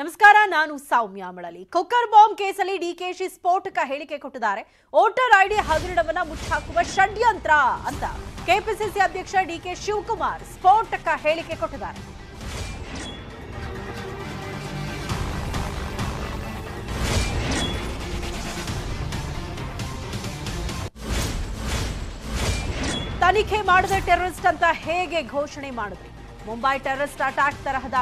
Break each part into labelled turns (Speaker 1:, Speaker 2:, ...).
Speaker 1: ನಮಸ್ಕಾರ, ನಾನು ಸೌಮ್ಯ Malali. Cooker bomb ಕೇಸಲ್ಲಿ ಡಿಕೆಶಿ ಸ್ಫೋಟಕ ಹೇಳಿಕೆ ಕೊಟ್ಟಿದ್ದಾರೆ. ವೋಟರ್ ಐಡಿ ಹಗರಣವನ್ನ ಮುಚ್ಚಾಕುವ ಷಡ್ಯಂತ್ರ ಅಂತ ಕೆಪಿಸಿಸಿ ಅಧ್ಯಕ್ಷ ಡಿಕೆ ಶಿವಕುಮಾರ್ ಸ್ಫೋಟಕ ಹೇಳಿಕೆ ಕೊಟ್ಟಿದ್ದಾರೆ. ತನಿಖೆ ಮಾಡದ ಟೆರರಿಸ್ಟ್ ಅಂತ ಹೇಗೆ ಘೋಷಣೆ ಮಾಡಿದ್ರಿ? ಮುಂಬೈ ಟೆರರಿಸ್ಟ್ ಅಟ್ಯಾಕ್ ತರಹದ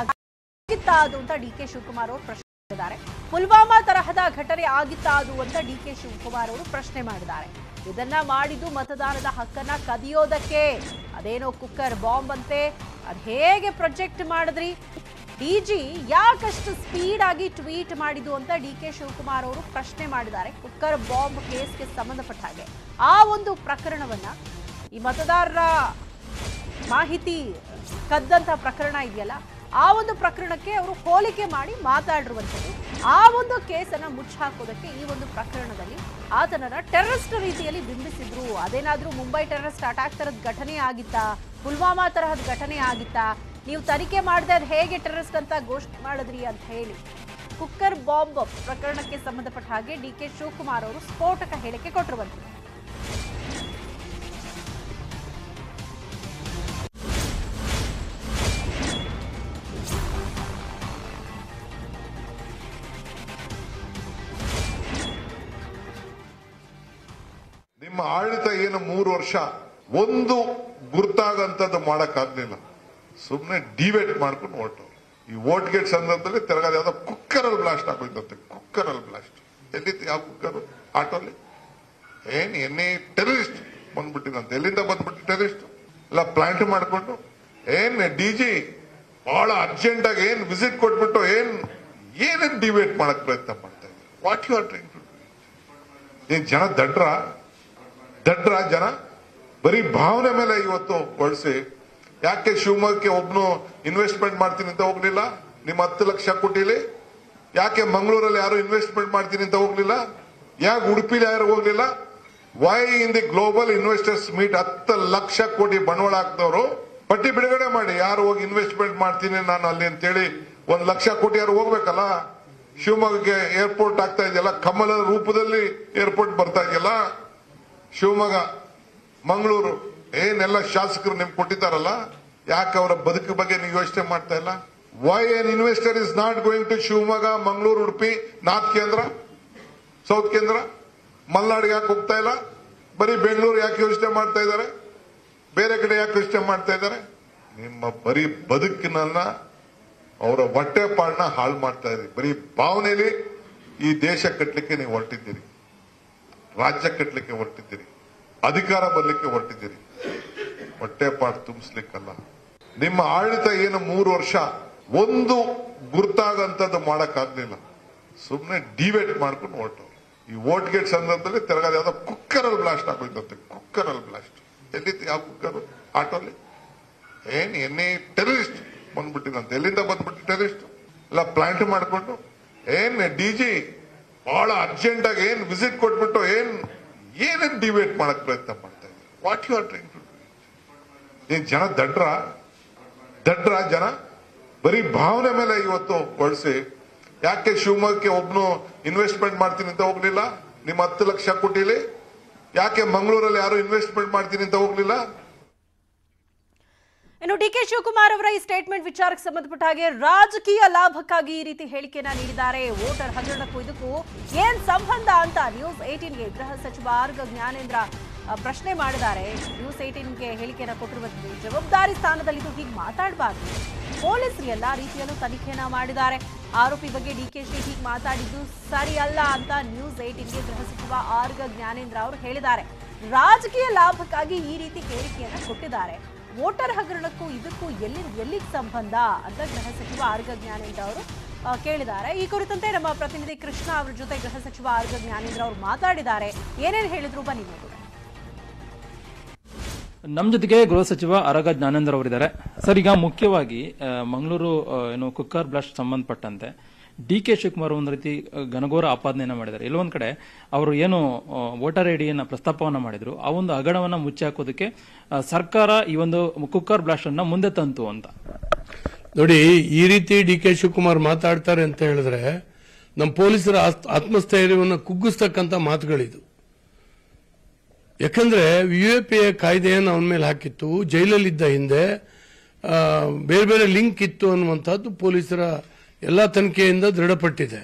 Speaker 1: ಆಗಿತ್ತಾದು ಅಂತ ಡಿಕೆ ಶಿವಕುಮಾರ್ ಅವರು ಪ್ರಶ್ನೆ ಮಾಡಿದ್ದಾರೆ. ಪುಲ್ವಾಮಾ ತರಹದ ಘಟನೆ ಆಗಿತ್ತಾ ಅದು ಅಂತ ಡಿಕೆ ಶಿವಕುಮಾರ್ ಅವರು ಪ್ರಶ್ನೆ ಮಾಡಿದ್ದಾರೆ. ಇದನ್ನ ಮಾಡಿದ್ದು ಮತದಾನದ ಹಕ್ಕನ್ನ ಕದಿಯೋದಕ್ಕೆ. ಅದೇನೋ ಕುಕ್ಕರ್ ಬಾಂಬ್ ಅಂತೆ, ಅದ್ ಹೇಗೆ ಪ್ರೊಜೆಕ್ಟ್ ಮಾಡಿದ್ರಿ? ಡಿಜಿ ಯಾಕಷ್ಟು ಸ್ಪೀಡ್ ಆಗಿ ಟ್ವೀಟ್ ಮಾಡಿದ್ದು ಅಂತ ಡಿಕೆ ಶಿವಕುಮಾರ್ ಅವರು ಪ್ರಶ್ನೆ ಮಾಡಿದ್ದಾರೆ. ಕುಕ್ಕರ್ ಬಾಂಬ್ ಕೇಸ್ಗೆ ಸಂಬಂಧಪಟ್ಟ ಹಾಗೆ ಆ ಒಂದು ಪ್ರಕರಣವನ್ನ, ಈ ಮತದಾರರ ಮಾಹಿತಿ ಕದ್ದಂತ ಪ್ರಕರಣ ಇದೆಯಲ್ಲ, ಆ ಒಂದು ಪ್ರಕರಣಕ್ಕೆ ಅವರು ಹೋಲಿಕೆ ಮಾಡಿ ಮಾತಾಡಿರುವಂಥದ್ದು. ಆ ಒಂದು ಕೇಸನ್ನ ಮುಚ್ಚಾಕೋದಕ್ಕೆ ಈ ಒಂದು ಪ್ರಕರಣದಲ್ಲಿ ಆತನನ್ನ ಟೆರರಿಸ್ಟ್ ರೀತಿಯಲ್ಲಿ ಬಿಂಬಿಸಿದ್ರು. ಅದೇನಾದ್ರೂ ಮುಂಬೈ ಟೆರರಿಸ್ಟ್ ಅಟ್ಯಾಕ್ ತರಹದ ಘಟನೆ ಆಗಿತ್ತಾ, ಪುಲ್ವಾಮಾ ತರಹದ ಘಟನೆ ಆಗಿತ್ತಾ, ನೀವು ತನಿಖೆ ಮಾಡದೆ ಅದು ಹೇಗೆ ಟೆರರಿಸ್ಟ್ ಅಂತ ಘೋಷಣೆ ಮಾಡಿದ್ರಿ ಅಂತ ಹೇಳಿ ಕುಕ್ಕರ್ ಬಾಂಬ್ ಪ್ರಕರಣಕ್ಕೆ ಸಂಬಂಧಪಟ್ಟ ಹಾಗೆ ಡಿಕೆ ಶಿವಕುಮಾರ್ ಅವರು ಸ್ಫೋಟಕ ಹೇಳಿಕೆ ಕೊಟ್ಟಿರುವಂಥದ್ದು.
Speaker 2: ನಿಮ್ಮ ಆಡಳಿತ ಏನು 3 ವರ್ಷ ಒಂದು ಗುರ್ತಾಗಂತದ್ದು ಮಾಡಕ್ಕಾಗ್ಲಿಲ್ಲ. ಸುಮ್ಮನೆ ಡಿವೇಟ್ ಮಾಡ್ಕೊಂಡು ಹೊರಟವ್ರು. ಈ ವೋಟ್ ಗೇಟ್ ಸಂದರ್ಭದಲ್ಲಿ ತಿರ್ಗಾದ ಯಾವ್ದೋ ಕುಕ್ಕರ್ ಅಲ್ಲಿ ಬ್ಲಾಸ್ಟ್ ಆಗೋಯ್ತಂತೆ. ಕುಕ್ಕರ್ ಅಲ್ಲಿ ಬ್ಲಾಸ್ಟ್ ಎಲ್ಲಿತ್ತು? ಯಾವ ಕುಕ್ಕರ್? ಆಟೋಲ್ಲಿ ಎನ್ನೇ ಟೆರರಿಸ್ಟ್ ಬಂದ್ಬಿಟ್ಟಿದಂತೆ. ಎಲ್ಲಿಂದ ಬಂದ್ಬಿಟ್ಟು ಟೆರರಿಸ್ಟ್ ಎಲ್ಲ ಪ್ಲಾಂಟ್ ಮಾಡ್ಕೊಂಡು ಡಿಜಿ ಬಹಳ ಅರ್ಜೆಂಟ್ ಆಗಿ ವಿಸಿಟ್ ಕೊಟ್ಬಿಟ್ಟು ಏನೇನ್ ಡಿಬೇಟ್ ಮಾಡಕ್ ಪ್ರಯತ್ನ ಮಾಡ್ತಾ ಇದ್ದಾರೆ. What you are trying to do? ಜನ ದಡ್ರ ಜನ ಬರೀ ಭಾವನೆ ಮೇಲೆ ಇವತ್ತು ಬಳಸಿ. ಯಾಕೆ ಶಿವಮೊಗ್ಗಕ್ಕೆ ಒಬ್ನು ಇನ್ವೆಸ್ಟ್ಮೆಂಟ್ ಮಾಡ್ತೀನಿ ಅಂತ ಹೋಗ್ಲಿಲ್ಲ? ನಿಮ್ಮ 10 ಲಕ್ಷ ಕೋಟಿಲಿ ಯಾಕೆ ಮಂಗಳೂರಲ್ಲಿ ಯಾರು ಇನ್ವೆಸ್ಟ್ಮೆಂಟ್ ಮಾಡ್ತೀನಿ ಅಂತ ಹೋಗ್ಲಿಲ್ಲ? ಯಾಕೆ ಉಡುಪಿಲಿ ಯಾರು ಹೋಗ್ಲಿಲ್ಲ? Why in the global investors meet 10 lakh crore ಬಂಡವಾಳ ಹಾಕ್ದವರು ಪಟ್ಟಿ ಬಿಡುಗಡೆ ಮಾಡಿ ಯಾರು ಹೋಗಿ ಇನ್ವೆಸ್ಟ್ಮೆಂಟ್ ಮಾಡ್ತೀನಿ ನಾನು ಅಲ್ಲಿ ಅಂತೇಳಿ 1 ಲಕ್ಷ ಕೋಟಿ ಯಾರು ಹೋಗ್ಬೇಕಲ್ಲ? ಶಿವಮೊಗ್ಗಕ್ಕೆ ಏರ್ಪೋರ್ಟ್ ಆಗ್ತಾ ಇದೆಯಲ್ಲ, ಕಮಲದ ರೂಪದಲ್ಲಿ ಏರ್ಪೋರ್ಟ್ ಬರ್ತಾ ಇದೆಯಲ್ಲ. ಶಿವಮೊಗ್ಗ, ಮಂಗಳೂರು ಏನೆಲ್ಲ ಶಾಸಕರು ನಿಮ್ಗೆ ಕೊಟ್ಟಿದ್ದಾರಲ್ಲ, ಯಾಕೆ ಅವರ ಬದುಕು ಬಗ್ಗೆ ನೀವು ಯೋಚನೆ ಮಾಡ್ತಾ ಇಲ್ಲ? Why an investor is not going to Shivamogga, Mangaluru, Udupi, north ಕೇಂದ್ರ, ಸೌತ್ ಕೇಂದ್ರ, ಮಲ್ನಾಡಿಗೆ ಯಾಕೆ ಹೋಗ್ತಾ ಇಲ್ಲ? ಬರೀ ಬೆಂಗಳೂರು ಯಾಕೆ ಯೋಚನೆ ಮಾಡ್ತಾ ಇದ್ದಾರೆ? ಬೇರೆ ಕಡೆ ಯಾಕೆ ಯೋಚನೆ ಮಾಡ್ತಾ ಇದ್ದಾರೆ? ನಿಮ್ಮ ಬರೀ ಬದುಕಿನನ್ನ, ಅವರ ಹೊಟ್ಟೆ ಪಾಡನ್ನ ಹಾಳು ಮಾಡ್ತಾ ಇದ್ದೀರಿ. ಬರೀ ಭಾವನೆಯಲ್ಲಿ ಈ ದೇಶ ಕಟ್ಟಲಿಕ್ಕೆ ನೀವು ಹೊರಟಿದ್ದೀರಿ, ರಾಜ್ಯ ಕಟ್ಟಲಿಕ್ಕೆ ಹೊರಟಿದ್ದೀರಿ, ಅಧಿಕಾರ ಬರ್ಲಿಕ್ಕೆ ಹೊರಟಿದ್ದೀರಿ, ಹೊಟ್ಟೆ ಪಾಡು ತುಂಬಿಸ್ಲಿಕ್ಕಲ್ಲ. ನಿಮ್ಮ ಆಡಳಿತ ಏನು 3 ವರ್ಷ ಒಂದು ಗುರ್ತಾಗಂತದ್ದು ಮಾಡಕ್ಕಾಗ್ಲಿಲ್ಲ. ಸುಮ್ಮನೆ ಡಿವೇಟ್ ಮಾಡ್ಕೊಂಡು ಹೊರಟವ್ರು. ಈ ವೋಟ್ ಗೇಟ್ ಸಂದರ್ಭದಲ್ಲಿ ತಿರ್ಗಾದ ಯಾವ್ದೋ ಕುಕ್ಕರ್ ಅಲ್ಲಿ ಬ್ಲಾಸ್ಟ್ ಆಗೋಯ್ತಂತೆ. ಕುಕ್ಕರ್ ಅಲ್ಲಿ ಬ್ಲಾಸ್ಟ್ ಎಲ್ಲಿತ್ತು? ಯಾವ ಕುಕ್ಕರ್? ಆಟೋಲ್ಲಿ ಎನ್ನೇ ಟೆರರಿಸ್ಟ್ ಬಂದ್ಬಿಟ್ಟಿದಂತೆ. ಎಲ್ಲಿಂದ ಬಂದ್ಬಿಟ್ಟು ಟೆರರಿಸ್ಟ್ ಎಲ್ಲ ಪ್ಲಾಂಟ್ ಮಾಡ್ಕೊಂಡು ಡಿಜಿ ಬಹಳ ಅರ್ಜೆಂಟ್ ಆಗಿ ವಿಸಿಟ್ ಕೊಟ್ಬಿಟ್ಟು ಏನೇನ್ ಡಿಬೇಟ್ ಮಾಡಕ್ ಪ್ರಯತ್ನ ಮಾಡ್ತಾ ಇದ್ದಾರೆ. What you are trying to do? ಜನ ದಡ್ರ ಜನ ಬರೀ ಭಾವನೆ ಮೇಲೆ ಇವತ್ತು ಬಳಸಿ. ಯಾಕೆ ಶಿವಮೊಗ್ಗಕ್ಕೆ ಒಬ್ನು ಇನ್ವೆಸ್ಟ್ಮೆಂಟ್ ಮಾಡ್ತೀನಿ ಅಂತ ಹೋಗ್ಲಿಲ್ಲ? ನಿಮ್ಮ 10 ಲಕ್ಷ ಕೋಟಿಲಿ ಯಾಕೆ ಮಂಗಳೂರಲ್ಲಿ ಯಾರು ಇನ್ವೆಸ್ಟ್ಮೆಂಟ್ ಮಾಡ್ತೀನಿ ಅಂತ ಹೋಗ್ಲಿಲ್ಲ?
Speaker 1: ಇನ್ನು ಡಿಕೆ ಶಿವಕುಮಾರ್ ಅವರ ಈ ಸ್ಟೇಟ್ಮೆಂಟ್ ವಿಚಾರಕ್ಕೆ ಸಂಬಂಧಪಟ್ಟ ಹಾಗೆ ರಾಜಕೀಯ ಲಾಭಕ್ಕಾಗಿ ಈ ರೀತಿ ಹೇಳಿಕೆಯನ್ನ ನೀಡಿದ್ದಾರೆ. ವೋಟರ್ ಹಗರಣಕ್ಕೂ ಇದಕ್ಕೂ ಏನ್ ಸಂಬಂಧ ಅಂತ ನ್ಯೂಸ್ 18ಗೆ ಗೃಹ ಸಚಿವ ಆರ್ಗ ಜ್ಞಾನೇಂದ್ರ ಪ್ರಶ್ನೆ ಮಾಡಿದ್ದಾರೆ. ನ್ಯೂಸ್ 18ಗೆ ಹೇಳಿಕೆಯನ್ನ ಕೊಟ್ಟಿರುವಂತದ್ದು ಜವಾಬ್ದಾರಿ ಸ್ಥಾನದಲ್ಲಿದ್ದು ಹೀಗೆ ಮಾತಾಡಬಾರ್ದು. ಪೊಲೀಸರು ಎಲ್ಲಾ ರೀತಿಯಲ್ಲೂ ತನಿಖೆಯನ್ನ ಮಾಡಿದ್ದಾರೆ. ಆರೋಪಿ ಬಗ್ಗೆ ಡಿಕೆಶಿ ಹೀಗೆ ಮಾತಾಡಿದ್ದು ಸರಿ ಅಲ್ಲ ಅಂತ ನ್ಯೂಸ್ 18ಗೆ ಗೃಹ ಸಚಿವ ಆರ್ಗ ಜ್ಞಾನೇಂದ್ರ ಅವರು ಹೇಳಿದ್ದಾರೆ. ರಾಜಕೀಯ ಲಾಭಕ್ಕಾಗಿ ಈ ರೀತಿ ಹೇಳಿಕೆಯನ್ನ ಕೊಟ್ಟಿದ್ದಾರೆ. ವೋಟರ್ ಹಗರಣಕ್ಕೂ ಇದಕ್ಕೂ ಎಲ್ಲಿಗೆ ಸಂಬಂಧ ಅಂತ ಗೃಹ ಸಚಿವ ಆರ್ಗ ಜ್ಞಾನೇಂದ್ರ ಅವರು ಕೇಳಿದ್ದಾರೆ. ಈ ಕುರಿತಂತೆ ನಮ್ಮ ಪ್ರತಿನಿಧಿ ಕೃಷ್ಣ ಅವರ ಜೊತೆ ಗೃಹ ಸಚಿವ ಆರ್ಗ ಜ್ಞಾನೇಂದ್ರ ಅವರು ಮಾತಾಡಿದ್ದಾರೆ. ಏನೇನು ಹೇಳಿದ್ರು ಬನ್ನಿ ನೋಡೋಣ.
Speaker 3: ನಮ್ಮ ಜೊತೆಗೆ ಗೃಹ ಸಚಿವ ಆರ್ಗ ಜ್ಞಾನೇಂದ್ರ ಅವರಿದ್ದಾರೆ. ಸರ್, ಈಗ ಮುಖ್ಯವಾಗಿ ಮಂಗಳೂರು ಕುಕ್ಕರ್ ಬ್ಲಾಸ್ಟ್ ಸಂಬಂಧಪಟ್ಟಂತೆ ಡಿಕೆ ಶಿವಕುಮಾರ್ ಒಂದು ರೀತಿ ಘನಘೋರ ಆಪಾದನೆಯನ್ನ ಮಾಡಿದ್ದಾರೆ. ಇಲ್ಲೊಂದ್ ಕಡೆ ಅವರು ಏನು ವೋಟರ್ ಐಡಿಯನ್ನ ಪ್ರಸ್ತಾಪವನ್ನ ಮಾಡಿದ್ರು, ಆ ಒಂದು ಹಗರಣವನ್ನ ಮುಚ್ಚಿ ಹಾಕೋದಕ್ಕೆ ಸರ್ಕಾರ ಈ ಒಂದು ಕುಕ್ಕರ್ ಬ್ಲಾಸ್ಟ್ ಅನ್ನ ಮುಂದೆ ತಂತು ಅಂತ.
Speaker 4: ನೋಡಿ, ಈ ರೀತಿ ಡಿ ಕೆ ಶಿವಕುಮಾರ್ ಮಾತಾಡ್ತಾರೆ ಅಂತ ಹೇಳಿದ್ರೆ ನಮ್ಮ ಪೊಲೀಸರ ಆತ್ಮಸ್ಥೈರ್ಯವನ್ನು ಕುಗ್ಗಿಸ್ತಕ್ಕಂಥ ಮಾತುಗಳಿದು. ಯಾಕಂದ್ರೆ UAPA ಕಾಯ್ದೆಯನ್ನು ಅವನ ಮೇಲೆ ಹಾಕಿತ್ತು, ಜೈಲಲ್ಲಿದ್ದ ಹಿಂದೆ ಬೇರೆ ಬೇರೆ ಲಿಂಕ್ ಇತ್ತು ಅನ್ನುವಂಥದ್ದು ಪೊಲೀಸರ ಎಲ್ಲ ತನಿಖೆಯಿಂದ ದೃಢಪಟ್ಟಿದೆ.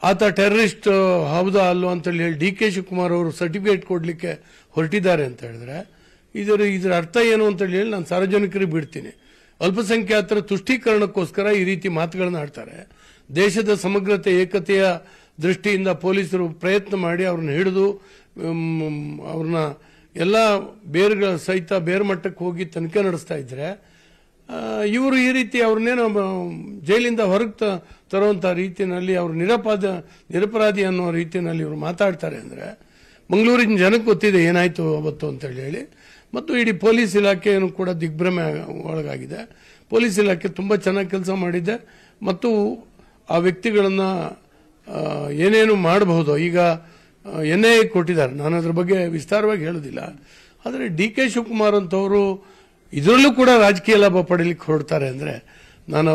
Speaker 4: ಆತ ಟೆರರಿಸ್ಟ್ ಹೌದಾ ಅಲ್ವಾ ಅಂತೇಳಿ ಹೇಳಿ ಡಿ ಕೆ ಶಿವಕುಮಾರ್ ಅವರು ಸರ್ಟಿಫಿಕೇಟ್ ಕೊಡ್ಲಿಕ್ಕೆ ಹೊರಟಿದ್ದಾರೆ ಅಂತ ಹೇಳಿದ್ರೆ ಇದರ ಅರ್ಥ ಏನು ಅಂತ ಹೇಳಿ ನಾನು ಸಾರ್ವಜನಿಕರಿಗೆ ಬಿಡ್ತೀನಿ. ಅಲ್ಪಸಂಖ್ಯಾತರ ತುಷ್ಟೀಕರಣಕ್ಕೋಸ್ಕರ ಈ ರೀತಿ ಮಾತುಗಳನ್ನು ಆಡ್ತಾರೆ. ದೇಶದ ಸಮಗ್ರತೆ ಏಕತೆಯ ದೃಷ್ಟಿಯಿಂದ ಪೊಲೀಸರು ಪ್ರಯತ್ನ ಮಾಡಿ ಅವ್ರನ್ನ ಹಿಡಿದು ಅವ್ರನ್ನ ಎಲ್ಲ ಬೇರ್ಗಳ ಸಹಿತ ಬೇರೆ ಮಟ್ಟಕ್ಕೆ ಹೋಗಿ ತನಿಖೆ ನಡೆಸ್ತಾ ಇದ್ರೆ ಇವರು ಈ ರೀತಿ ಅವ್ರನ್ನೇನೋ ಜೈಲಿಂದ ಹೊರಗೆ ತರುವಂತ ರೀತಿಯಲ್ಲಿ ಅವರು ನಿರಪರಾಧಿ ಅನ್ನೋ ರೀತಿಯಲ್ಲಿ ಇವರು ಮಾತಾಡ್ತಾರೆ ಅಂದ್ರೆ ಮಂಗಳೂರಿನ ಜನಕ್ಕೆ ಗೊತ್ತಿದೆ ಏನಾಯ್ತು ಅವತ್ತು ಅಂತ ಹೇಳಿ. ಮತ್ತು ಇಡೀ ಪೊಲೀಸ್ ಇಲಾಖೆಯನ್ನು ಕೂಡ ದಿಗ್ಭ್ರಮೆ ಒಳಗಾಗಿದೆ. ಪೊಲೀಸ್ ಇಲಾಖೆ ತುಂಬಾ ಚೆನ್ನಾಗಿ ಕೆಲಸ ಮಾಡಿದೆ ಮತ್ತು ಆ ವ್ಯಕ್ತಿಗಳನ್ನ ಏನೇನು ಮಾಡಬಹುದು ಈಗ NIA ಕೊಟ್ಟಿದ್ದಾರೆ. ನಾನು ಅದ್ರ ಬಗ್ಗೆ ವಿಸ್ತಾರವಾಗಿ ಹೇಳೋದಿಲ್ಲ. ಆದರೆ ಡಿ ಕೆ ಶಿವಕುಮಾರ್ ಅಂತವರು ಇದರಲ್ಲೂ ಕೂಡ ರಾಜಕೀಯ ಲಾಭ ಪಡೀಲಿಕ್ಕೆ ಹೊರಡ್ತಾರೆ ಅಂದ್ರೆ ನಾನು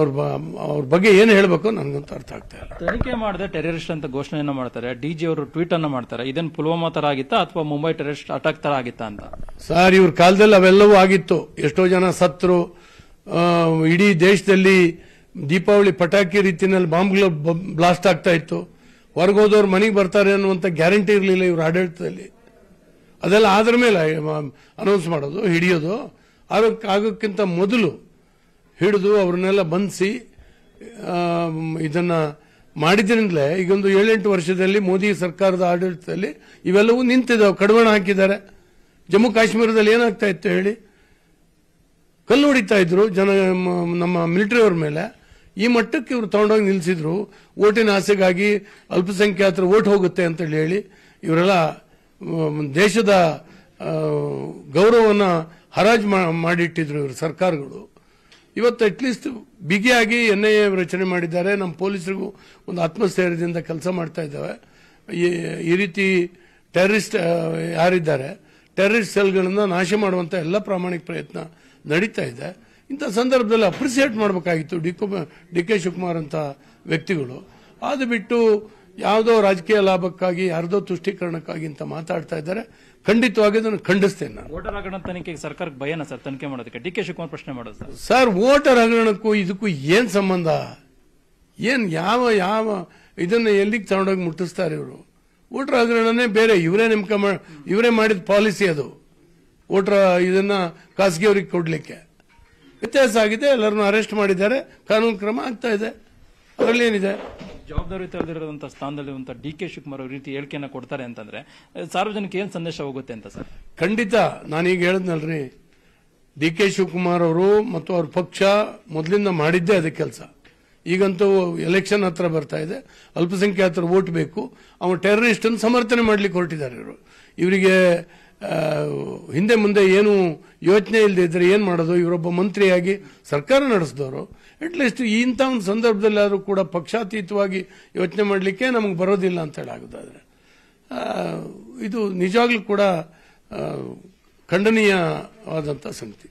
Speaker 4: ಅವ್ರ ಬಗ್ಗೆ ಏನು ಹೇಳಬೇಕು ನನಗಂತೂ ಅರ್ಥ ಆಗ್ತಾ ಇಲ್ಲ.
Speaker 3: ತನಿಖೆ ಮಾಡದೆ ಟೆರರಿಸ್ಟ್ ಅಂತ ಘೋಷಣೆಯನ್ನ ಮಾಡ್ತಾರೆ, DG ಅವರು ಟ್ವೀಟ್ ಅನ್ನ ಮಾಡ್ತಾರೆ. ಇದನ್ನು ಪುಲ್ವಾಮಾ ತರ ಆಗಿತ್ತಾ ಅಥವಾ ಮುಂಬೈ ಟೆರರಿಸ್ಟ್ ಅಟ್ಯಾಕ್ ತರ ಆಗಿತ್ತಾ ಅಂತ?
Speaker 4: ಸರ್, ಇವ್ರ ಕಾಲದಲ್ಲಿ ಅವೆಲ್ಲವೂ ಆಗಿತ್ತು. ಎಷ್ಟೋ ಜನ ಸತ್ರು. ಇಡೀ ದೇಶದಲ್ಲಿ ದೀಪಾವಳಿ ಪಟಾಕಿ ರೀತಿಯಲ್ಲಿ ಬಾಂಬ್ಗಳು ಬ್ಲಾಸ್ಟ್ ಆಗ್ತಾ ಇತ್ತು. ಹೊರಗೋದವ್ರು ಮನೆಗೆ ಬರ್ತಾರೆ ಅನ್ನುವಂಥ ಗ್ಯಾರಂಟಿ ಇರಲಿಲ್ಲ ಇವ್ರ ಆಡಳಿತದಲ್ಲಿ. ಅದೆಲ್ಲ ಆದ್ರ ಮೇಲೆ ಅನೌನ್ಸ್ ಮಾಡೋದು, ಹಿಡಿಯೋದು. ಆಗೋಕ್ಕಿಂತ ಮೊದಲು ಹಿಡಿದು ಅವ್ರನ್ನೆಲ್ಲ ಬಂಧಿಸಿ ಇದನ್ನ ಮಾಡಿದ್ರಿಂದಲೇ ಈಗೊಂದು 7-8 ವರ್ಷದಲ್ಲಿ ಮೋದಿ ಸರ್ಕಾರದ ಆಡಳಿತದಲ್ಲಿ ಇವೆಲ್ಲವೂ ನಿಂತಿದ್ದಾವೆ, ಕಡಿವಾಣ ಹಾಕಿದ್ದಾರೆ. ಜಮ್ಮು ಕಾಶ್ಮೀರದಲ್ಲಿ ಏನಾಗ್ತಾ ಇತ್ತು ಹೇಳಿ, ಕಲ್ಲು ಹೊಡಿತಾ ಇದ್ರು ಜನ ನಮ್ಮ ಮಿಲಿಟರಿಯವ್ರ ಮೇಲೆ. ಈ ಮಟ್ಟಕ್ಕೆ ಇವರು ತಗೊಂಡೋಗಿ ನಿಲ್ಲಿಸಿದ್ರು. ಓಟಿನ ಆಸೆಗಾಗಿ ಅಲ್ಪಸಂಖ್ಯಾತರು ಓಟ್ ಹೋಗುತ್ತೆ ಅಂತ ಹೇಳಿ ಇವರೆಲ್ಲ ದೇಶದ ಗೌರವವನ್ನು ಹರಾಜು ಮಾಡಿಟ್ಟಿದ್ರು ಇವರು ಸರ್ಕಾರಗಳು. ಇವತ್ತು ಅಟ್ಲೀಸ್ಟ್ ಬಿಗಿಯಾಗಿ NIA ರಚನೆ ಮಾಡಿದ್ದಾರೆ. ನಮ್ಮ ಪೊಲೀಸರಿಗೂ ಒಂದು ಆತ್ಮಸ್ಥೈರ್ಯದಿಂದ ಕೆಲಸ ಮಾಡ್ತಾ ಇದ್ದಾವೆ. ಈ ರೀತಿ ಟೆರರಿಸ್ಟ್ ಯಾರಿದ್ದಾರೆ, ಟೆರರಿಸ್ಟ್ ಸೆಲ್ಗಳನ್ನ ನಾಶ ಮಾಡುವಂತ ಎಲ್ಲ ಪ್ರಾಮಾಣಿಕ ಪ್ರಯತ್ನ ನಡೀತಾ ಇದೆ. ಇಂಥ ಸಂದರ್ಭದಲ್ಲಿ ಅಪ್ರಿಸಿಯೇಟ್ ಮಾಡಬೇಕಾಗಿತ್ತು ಡಿ ಕೆ ಶಿವಕುಮಾರ್ ಅಂತ ವ್ಯಕ್ತಿಗಳು. ಅದು ಬಿಟ್ಟು ಯಾವುದೋ ರಾಜಕೀಯ ಲಾಭಕ್ಕಾಗಿ ಯಾರದೋ ತುಷ್ಟೀಕರಣಕ್ಕಾಗಿ ಅಂತ ಮಾತಾಡ್ತಾ ಇದ್ದಾರೆ. ಖಂಡಿತವಾಗಿ ಅದನ್ನು ಖಂಡಿಸ್ತೇನೆ ನಾನು.
Speaker 3: ವೋಟರ್ ಹಗರಣ ತನಿಖೆಗೆ ಸರ್ಕಾರಕ್ಕೆ ಭಯನಾ ಸರ್ ತನಿಖೆ ಮಾಡೋದಕ್ಕೆ? ಡಿ ಕೆ ಶಿವಕುಮಾರ್ ಪ್ರಶ್ನೆ ಮಾಡೋದು
Speaker 4: ಸರ್, ವೋಟರ್ ಹಗರಣಕ್ಕೂ ಇದಕ್ಕೂ ಏನ್ ಸಂಬಂಧ? ಏನ್ ಯಾವ ಇದನ್ನ ಎಲ್ಲಿಗೆ ತಗೊಂಡೋಗಿ ಮುಟ್ಟಿಸ್ತಾರೆ ಇವರು? ವೋಟರ್ ಹಗರಣನೇ ಬೇರೆ, ಇವರೇ ಮಾಡಿದ ಪಾಲಿಸಿ ಅದು. ವೋಟರ್ ಇದನ್ನ ಖಾಸಗಿಯವರಿಗೆ ಕೊಡ್ಲಿಕ್ಕೆ ವ್ಯತ್ಯಾಸ ಆಗಿದೆ. ಎಲ್ಲರನ್ನು ಅರೆಸ್ಟ್ ಮಾಡಿದ್ದಾರೆ, ಕಾನೂನು ಕ್ರಮ ಆಗ್ತಾ ಇದೆ. ಅದರಲ್ಲಿ ಏನಿದೆ?
Speaker 3: ಜವಾಬ್ದಾರಿ ತೆಗೆದಿರುವಂತಹ ಸ್ಥಾನದಲ್ಲಿ ಡಿ ಕೆ ಶಿವಕುಮಾರ್ ಈ ರೀತಿ ಹೇಳಿಕೆಯನ್ನು ಕೊಡ್ತಾರೆ ಅಂತಂದ್ರೆ ಸಾರ್ವಜನಿಕ ಏನ್ ಸಂದೇಶ ಹೋಗುತ್ತೆ ಅಂತ ಸರ್?
Speaker 4: ಖಂಡಿತ ನಾನೀಗ ಹೇಳಿದ್ನಲ್ರಿ, ಡಿ ಕೆ ಶಿವಕುಮಾರ್ ಅವರು ಮತ್ತು ಅವ್ರ ಪಕ್ಷ ಮೊದಲಿಂದ ಮಾಡಿದ್ದೇ ಅದೇ ಕೆಲಸ. ಈಗಂತೂ ಎಲೆಕ್ಷನ್ ಹತ್ರ ಬರ್ತಾ ಇದೆ, ಅಲ್ಪಸಂಖ್ಯಾತರು ವೋಟ್ ಬೇಕು. ಅವನು ಟೆರರಿಸ್ಟ್ ಅನ್ನು ಸಮರ್ಥನೆ ಮಾಡ್ಲಿಕ್ಕೆ ಹೊರಟಿದ್ದಾರೆ ಇವರು. ಇವರಿಗೆ ಹಿಂದೆ ಮುಂದೆ ಏನು ಯೋಚನೆ ಇಲ್ಲದೆ ಇದ್ರೆ ಏನ್ ಮಾಡೋದು? ಇವರೊಬ್ಬ ಮಂತ್ರಿಯಾಗಿ ಸರ್ಕಾರ ನಡೆಸಿದವರು. ಅಟ್ಲೀಸ್ಟ್ ಇಂಥ ಒಂದು ಸಂದರ್ಭದಲ್ಲಿ ಆದರೂ ಕೂಡ ಪಕ್ಷಾತೀತವಾಗಿ ಯೋಚನೆ ಮಾಡಲಿಕ್ಕೆ ನಮಗೆ ಬರೋದಿಲ್ಲ ಅಂತ ಹೇಳಾಗೋದಾದ್ರೆ ಇದು ನಿಜವಾಗ್ಲೂ ಕೂಡ ಖಂಡನೀಯವಾದಂತಹ ಸಂಗತಿ.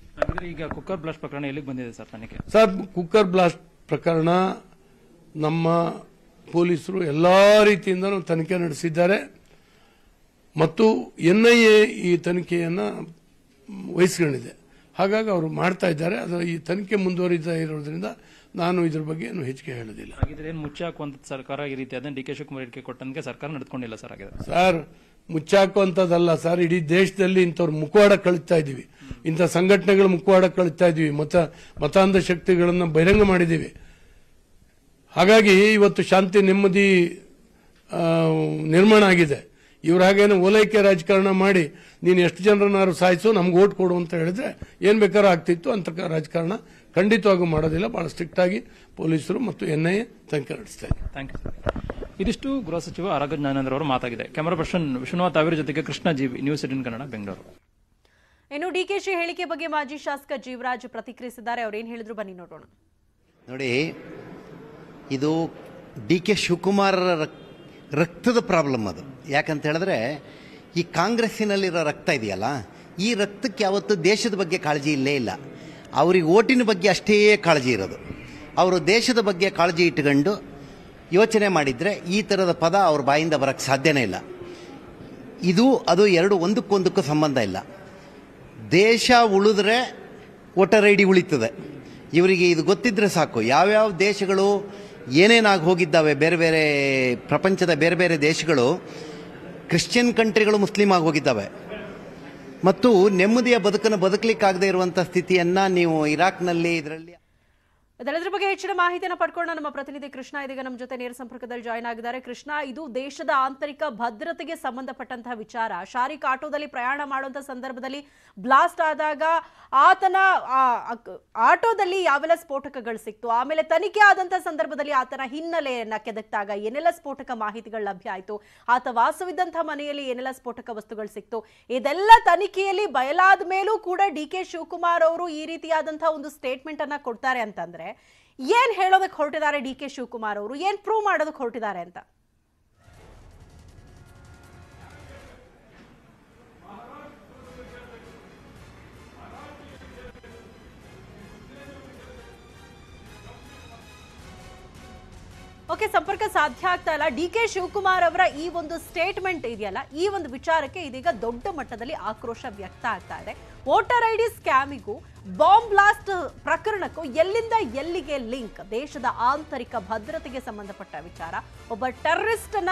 Speaker 3: ಈಗ ಕುಕ್ಕರ್ ಬ್ಲಾಸ್ಟ್ ಪ್ರಕರಣ ಎಲ್ಲಿಗೆ ಬಂದಿದೆ ಸರ್ ತನಿಖೆ?
Speaker 4: ಸರ್, ಕುಕ್ಕರ್ ಬ್ಲಾಸ್ಟ್ ಪ್ರಕರಣ ನಮ್ಮ ಪೊಲೀಸರು ಎಲ್ಲಾ ರೀತಿಯಿಂದನೂ ತನಿಖೆ ನಡೆಸಿದ್ದಾರೆ ಮತ್ತು NIA ಈ ತನಿಖೆಯನ್ನ ವಹಿಸಿಕೊಂಡಿದೆ. ಹಾಗಾಗಿ ಅವರು ಮಾಡ್ತಾ ಇದ್ದಾರೆ. ಅದು ಈ ತನಿಖೆ ಮುಂದುವರಿತಾ ಇರೋದ್ರಿಂದ ನಾನು ಇದ್ರ ಬಗ್ಗೆ ಏನು ಹೆಚ್ಚಿಗೆ ಹೇಳೋದಿಲ್ಲ.
Speaker 3: ಹಾಗಿದ್ರೆ ಏನು ಮುಚ್ಚಾಕುವಂತ ಸರ್ಕಾರ ಈ ರೀತಿ ಅದನ್ನು ಡಿ ಕೆ ಶಿವಕುಮಾರ್ ಹೇಳಿಕೆ ಕೊಟ್ಟಂಗೆ ಸರ್ಕಾರ ನಡೆದುಕೊಂಡಿಲ್ಲ ಸರ್? ಹಾಗಿದ್ರೆ
Speaker 4: ಸರ್, ಮುಚ್ಚಾಕುವಂತದ್ದಲ್ಲ ಸರ್. ಇಡೀ ದೇಶದಲ್ಲಿ ಇಂಥವ್ರ ಮುಖವಾಡ ಕಳಿಸ್ತಾ ಇದೀವಿ, ಇಂಥ ಸಂಘಟನೆಗಳ ಮುಖವಾಡ ಕಳಿಸ್ತಾ ಇದೀವಿ, ಮತಾಂಧ ಶಕ್ತಿಗಳನ್ನ ಬಹಿರಂಗ ಮಾಡಿದೀವಿ. ಹಾಗಾಗಿ ಇವತ್ತು ಶಾಂತಿ ನೆಮ್ಮದಿ ನಿರ್ಮಾಣ ಆಗಿದೆ. ಇವ್ರ ಹಾಗೇನು ಓಲೈಕೆ ರಾಜಕಾರಣ ಮಾಡಿ ನೀನು ಎಷ್ಟು ಜನರನ್ನಾರು ಸಾಯಿಸು ನಮ್ಗೆ ಓಟ್ ಕೊಡು ಅಂತ ಹೇಳಿದ್ರೆ ಏನ್ ಬೇಕಾದ್ರೂ ಆಗ್ತಿತ್ತು. ಅಂತ ರಾಜಕಾರಣ ಖಂಡಿತವಾಗೂ ಮಾಡೋದಿಲ್ಲ. ಬಹಳ ಸ್ಟ್ರಿಕ್ಟ್ ಆಗಿ ಪೊಲೀಸರು ಮತ್ತು NIA ತನಿಖೆ ನಡೆಸ್ತಾ ಇದೆ.
Speaker 3: Thank you sir. ಇದಿಷ್ಟು ಗೃಹ ಸಚಿವ ಆರಗ ಜ್ಞಾನೇಂದ್ರ ಅವರು ಮಾತಾಗಿದೆ. ಕ್ಯಾಮರಾ ಪರ್ಸನ್ ವಿಶ್ವನಾಥ್ ಅವರ ಜೊತೆಗೆ ಕೃಷ್ಣ ಜೀವಿ, ನ್ಯೂಸ್ 18 ಕನ್ನಡ, ಬೆಂಗಳೂರು.
Speaker 1: ಇನ್ನು DKಶಿ ಹೇಳಿಕೆ ಬಗ್ಗೆ ಮಾಜಿ ಶಾಸಕ ಜೀವರಾಜ್ ಪ್ರತಿಕ್ರಿಯಿಸಿದ್ದಾರೆ. ಅವ್ರು ಏನ್ ಹೇಳಿದ್ರು ಬನ್ನಿ ನೋಡೋಣ.
Speaker 5: ನೋಡಿ, ಇದು DK ಶಿವಕುಮಾರ್ ರಕ್ತದ ಪ್ರಾಬ್ಲಮ್ ಅದು. ಯಾಕಂತ ಹೇಳಿದ್ರೆ ಈ ಕಾಂಗ್ರೆಸ್ಸಿನಲ್ಲಿರೋ ರಕ್ತ ಇದೆಯಲ್ಲ, ಈ ರಕ್ತಕ್ಕೆ ಯಾವತ್ತೂ ದೇಶದ ಬಗ್ಗೆ ಕಾಳಜಿ ಇಲ್ಲೇ ಇಲ್ಲ. ಅವ್ರಿಗೆ ಓಟಿನ ಬಗ್ಗೆ ಅಷ್ಟೇ ಕಾಳಜಿ ಇರೋದು. ಅವರು ದೇಶದ ಬಗ್ಗೆ ಕಾಳಜಿ ಇಟ್ಟುಕೊಂಡು ಯೋಚನೆ ಮಾಡಿದರೆ ಈ ಥರದ ಪದ ಅವ್ರ ಬಾಯಿಂದ ಬರೋಕ್ಕೆ ಸಾಧ್ಯನೇ ಇಲ್ಲ. ಇದು ಅದು ಎರಡು ಒಂದಕ್ಕೊಂದಕ್ಕೂ ಸಂಬಂಧ ಇಲ್ಲ. ದೇಶ ಉಳಿದ್ರೆ ವೋಟರ್ ಐ ಡಿ ಉಳಿತದೆ. ಇವರಿಗೆ ಇದು ಗೊತ್ತಿದ್ರೆ ಸಾಕು. ಯಾವ್ಯಾವ ದೇಶಗಳು ಏನೇನಾಗಿ ಹೋಗಿದ್ದಾವೆ, ಬೇರೆ ಬೇರೆ ಪ್ರಪಂಚದ ಬೇರೆ ಬೇರೆ ದೇಶಗಳು, ಕ್ರಿಶ್ಚಿಯನ್ ಕಂಟ್ರಿಗಳು ಮುಸ್ಲಿಂ ಆಗಿ ಹೋಗಿದ್ದಾವೆ. ಮತ್ತು ನೆಮ್ಮದಿಯ ಬದುಕನ್ನು ಬದುಕಲಿಕ್ಕಾಗದೇ ಇರುವಂಥ ಸ್ಥಿತಿಯನ್ನು ನೀವು ಇರಾಕ್ನಲ್ಲಿ ಇದರಲ್ಲಿ.
Speaker 1: ಅದೆಲ್ಲದರ ಬಗ್ಗೆ ಹೆಚ್ಚಿನ ಮಾಹಿತಿಯನ್ನು ಪಡ್ಕೊಂಡು ನಮ್ಮ ಪ್ರತಿನಿಧಿ ಕೃಷ್ಣ ಇದೀಗ ನಮ್ಮ ಜೊತೆ ನೇರ ಸಂಪರ್ಕದಲ್ಲಿ ಜಾಯ್ನ್ ಆಗಿದ್ದಾರೆ. ಕೃಷ್ಣ, ಇದು ದೇಶದ ಆಂತರಿಕ ಭದ್ರತೆಗೆ ಸಂಬಂಧಪಟ್ಟಂತಹ ವಿಚಾರ. ಶಾರಿಕ್ ಆಟೋದಲ್ಲಿ ಪ್ರಯಾಣ ಮಾಡುವಂತಹ ಸಂದರ್ಭದಲ್ಲಿ ಬ್ಲಾಸ್ಟ್ ಆದಾಗ ಆತನ ಆಟೋದಲ್ಲಿ ಯಾವೆಲ್ಲ ಸ್ಫೋಟಕಗಳು ಸಿಕ್ತು, ಆಮೇಲೆ ತನಿಖೆ ಆದಂತಹ ಸಂದರ್ಭದಲ್ಲಿ ಆತನ ಹಿನ್ನೆಲೆಯನ್ನ ಕೆದಕ್ತಾಗ ಏನೆಲ್ಲ ಸ್ಫೋಟಕ ಮಾಹಿತಿಗಳು ಲಭ್ಯ ಆಯಿತು, ಆತ ವಾಸವಿದ್ದಂತಹ ಮನೆಯಲ್ಲಿ ಏನೆಲ್ಲ ಸ್ಫೋಟಕ ವಸ್ತುಗಳು ಸಿಕ್ತು, ಇದೆಲ್ಲ ತನಿಖೆಯಲ್ಲಿ ಬಯಲಾದ ಮೇಲೂ ಕೂಡ ಡಿ.ಕೆ. ಶಿವಕುಮಾರ್ ಅವರು ಈ ರೀತಿಯಾದಂತಹ ಒಂದು ಸ್ಟೇಟ್ಮೆಂಟ್ ಅನ್ನ ಕೊಡ್ತಾರೆ ಅಂತಂದ್ರೆ ಏನ್ ಹೇಳೋದಕ್ಕೆ ಹೊರಟಿದ್ದಾರೆ ಡಿ.ಕೆ. ಶಿವಕುಮಾರ್ ಅವರು, ಏನ್ ಪ್ರೂವ್ ಮಾಡೋದಕ್ಕೆ ಹೊರಟಿದ್ದಾರೆ ಅಂತ? ಓಕೆ, ಸಂಪರ್ಕ ಸಾಧ್ಯ ಆಗ್ತಾ ಇಲ್ಲ. ಡಿ.ಕೆ. ಶಿವಕುಮಾರ್ ಅವರ ಈ ಒಂದು ಸ್ಟೇಟ್ಮೆಂಟ್ ಇದೆಯಲ್ಲ, ಈ ಒಂದು ವಿಚಾರಕ್ಕೆ ಇದೀಗ ದೊಡ್ಡ ಮಟ್ಟದಲ್ಲಿ ಆಕ್ರೋಶ ವ್ಯಕ್ತ ಆಗ್ತಾ ಇದೆ. ವೋಟರ್ ಐಡಿ ಸ್ಕ್ಯಾಮಿಗೂ ಬಾಂಬ್ ಬ್ಲಾಸ್ಟ್ ಪ್ರಕರಣಕ್ಕೂ ಎಲ್ಲಿಂದ ಎಲ್ಲಿಗೆ ಲಿಂಕ್? ದೇಶದ ಆಂತರಿಕ ಭದ್ರತೆಗೆ ಸಂಬಂಧಪಟ್ಟ ವಿಚಾರ. ಒಬ್ಬ ಟೆರರಿಸ್ಟ್ ಅನ್ನ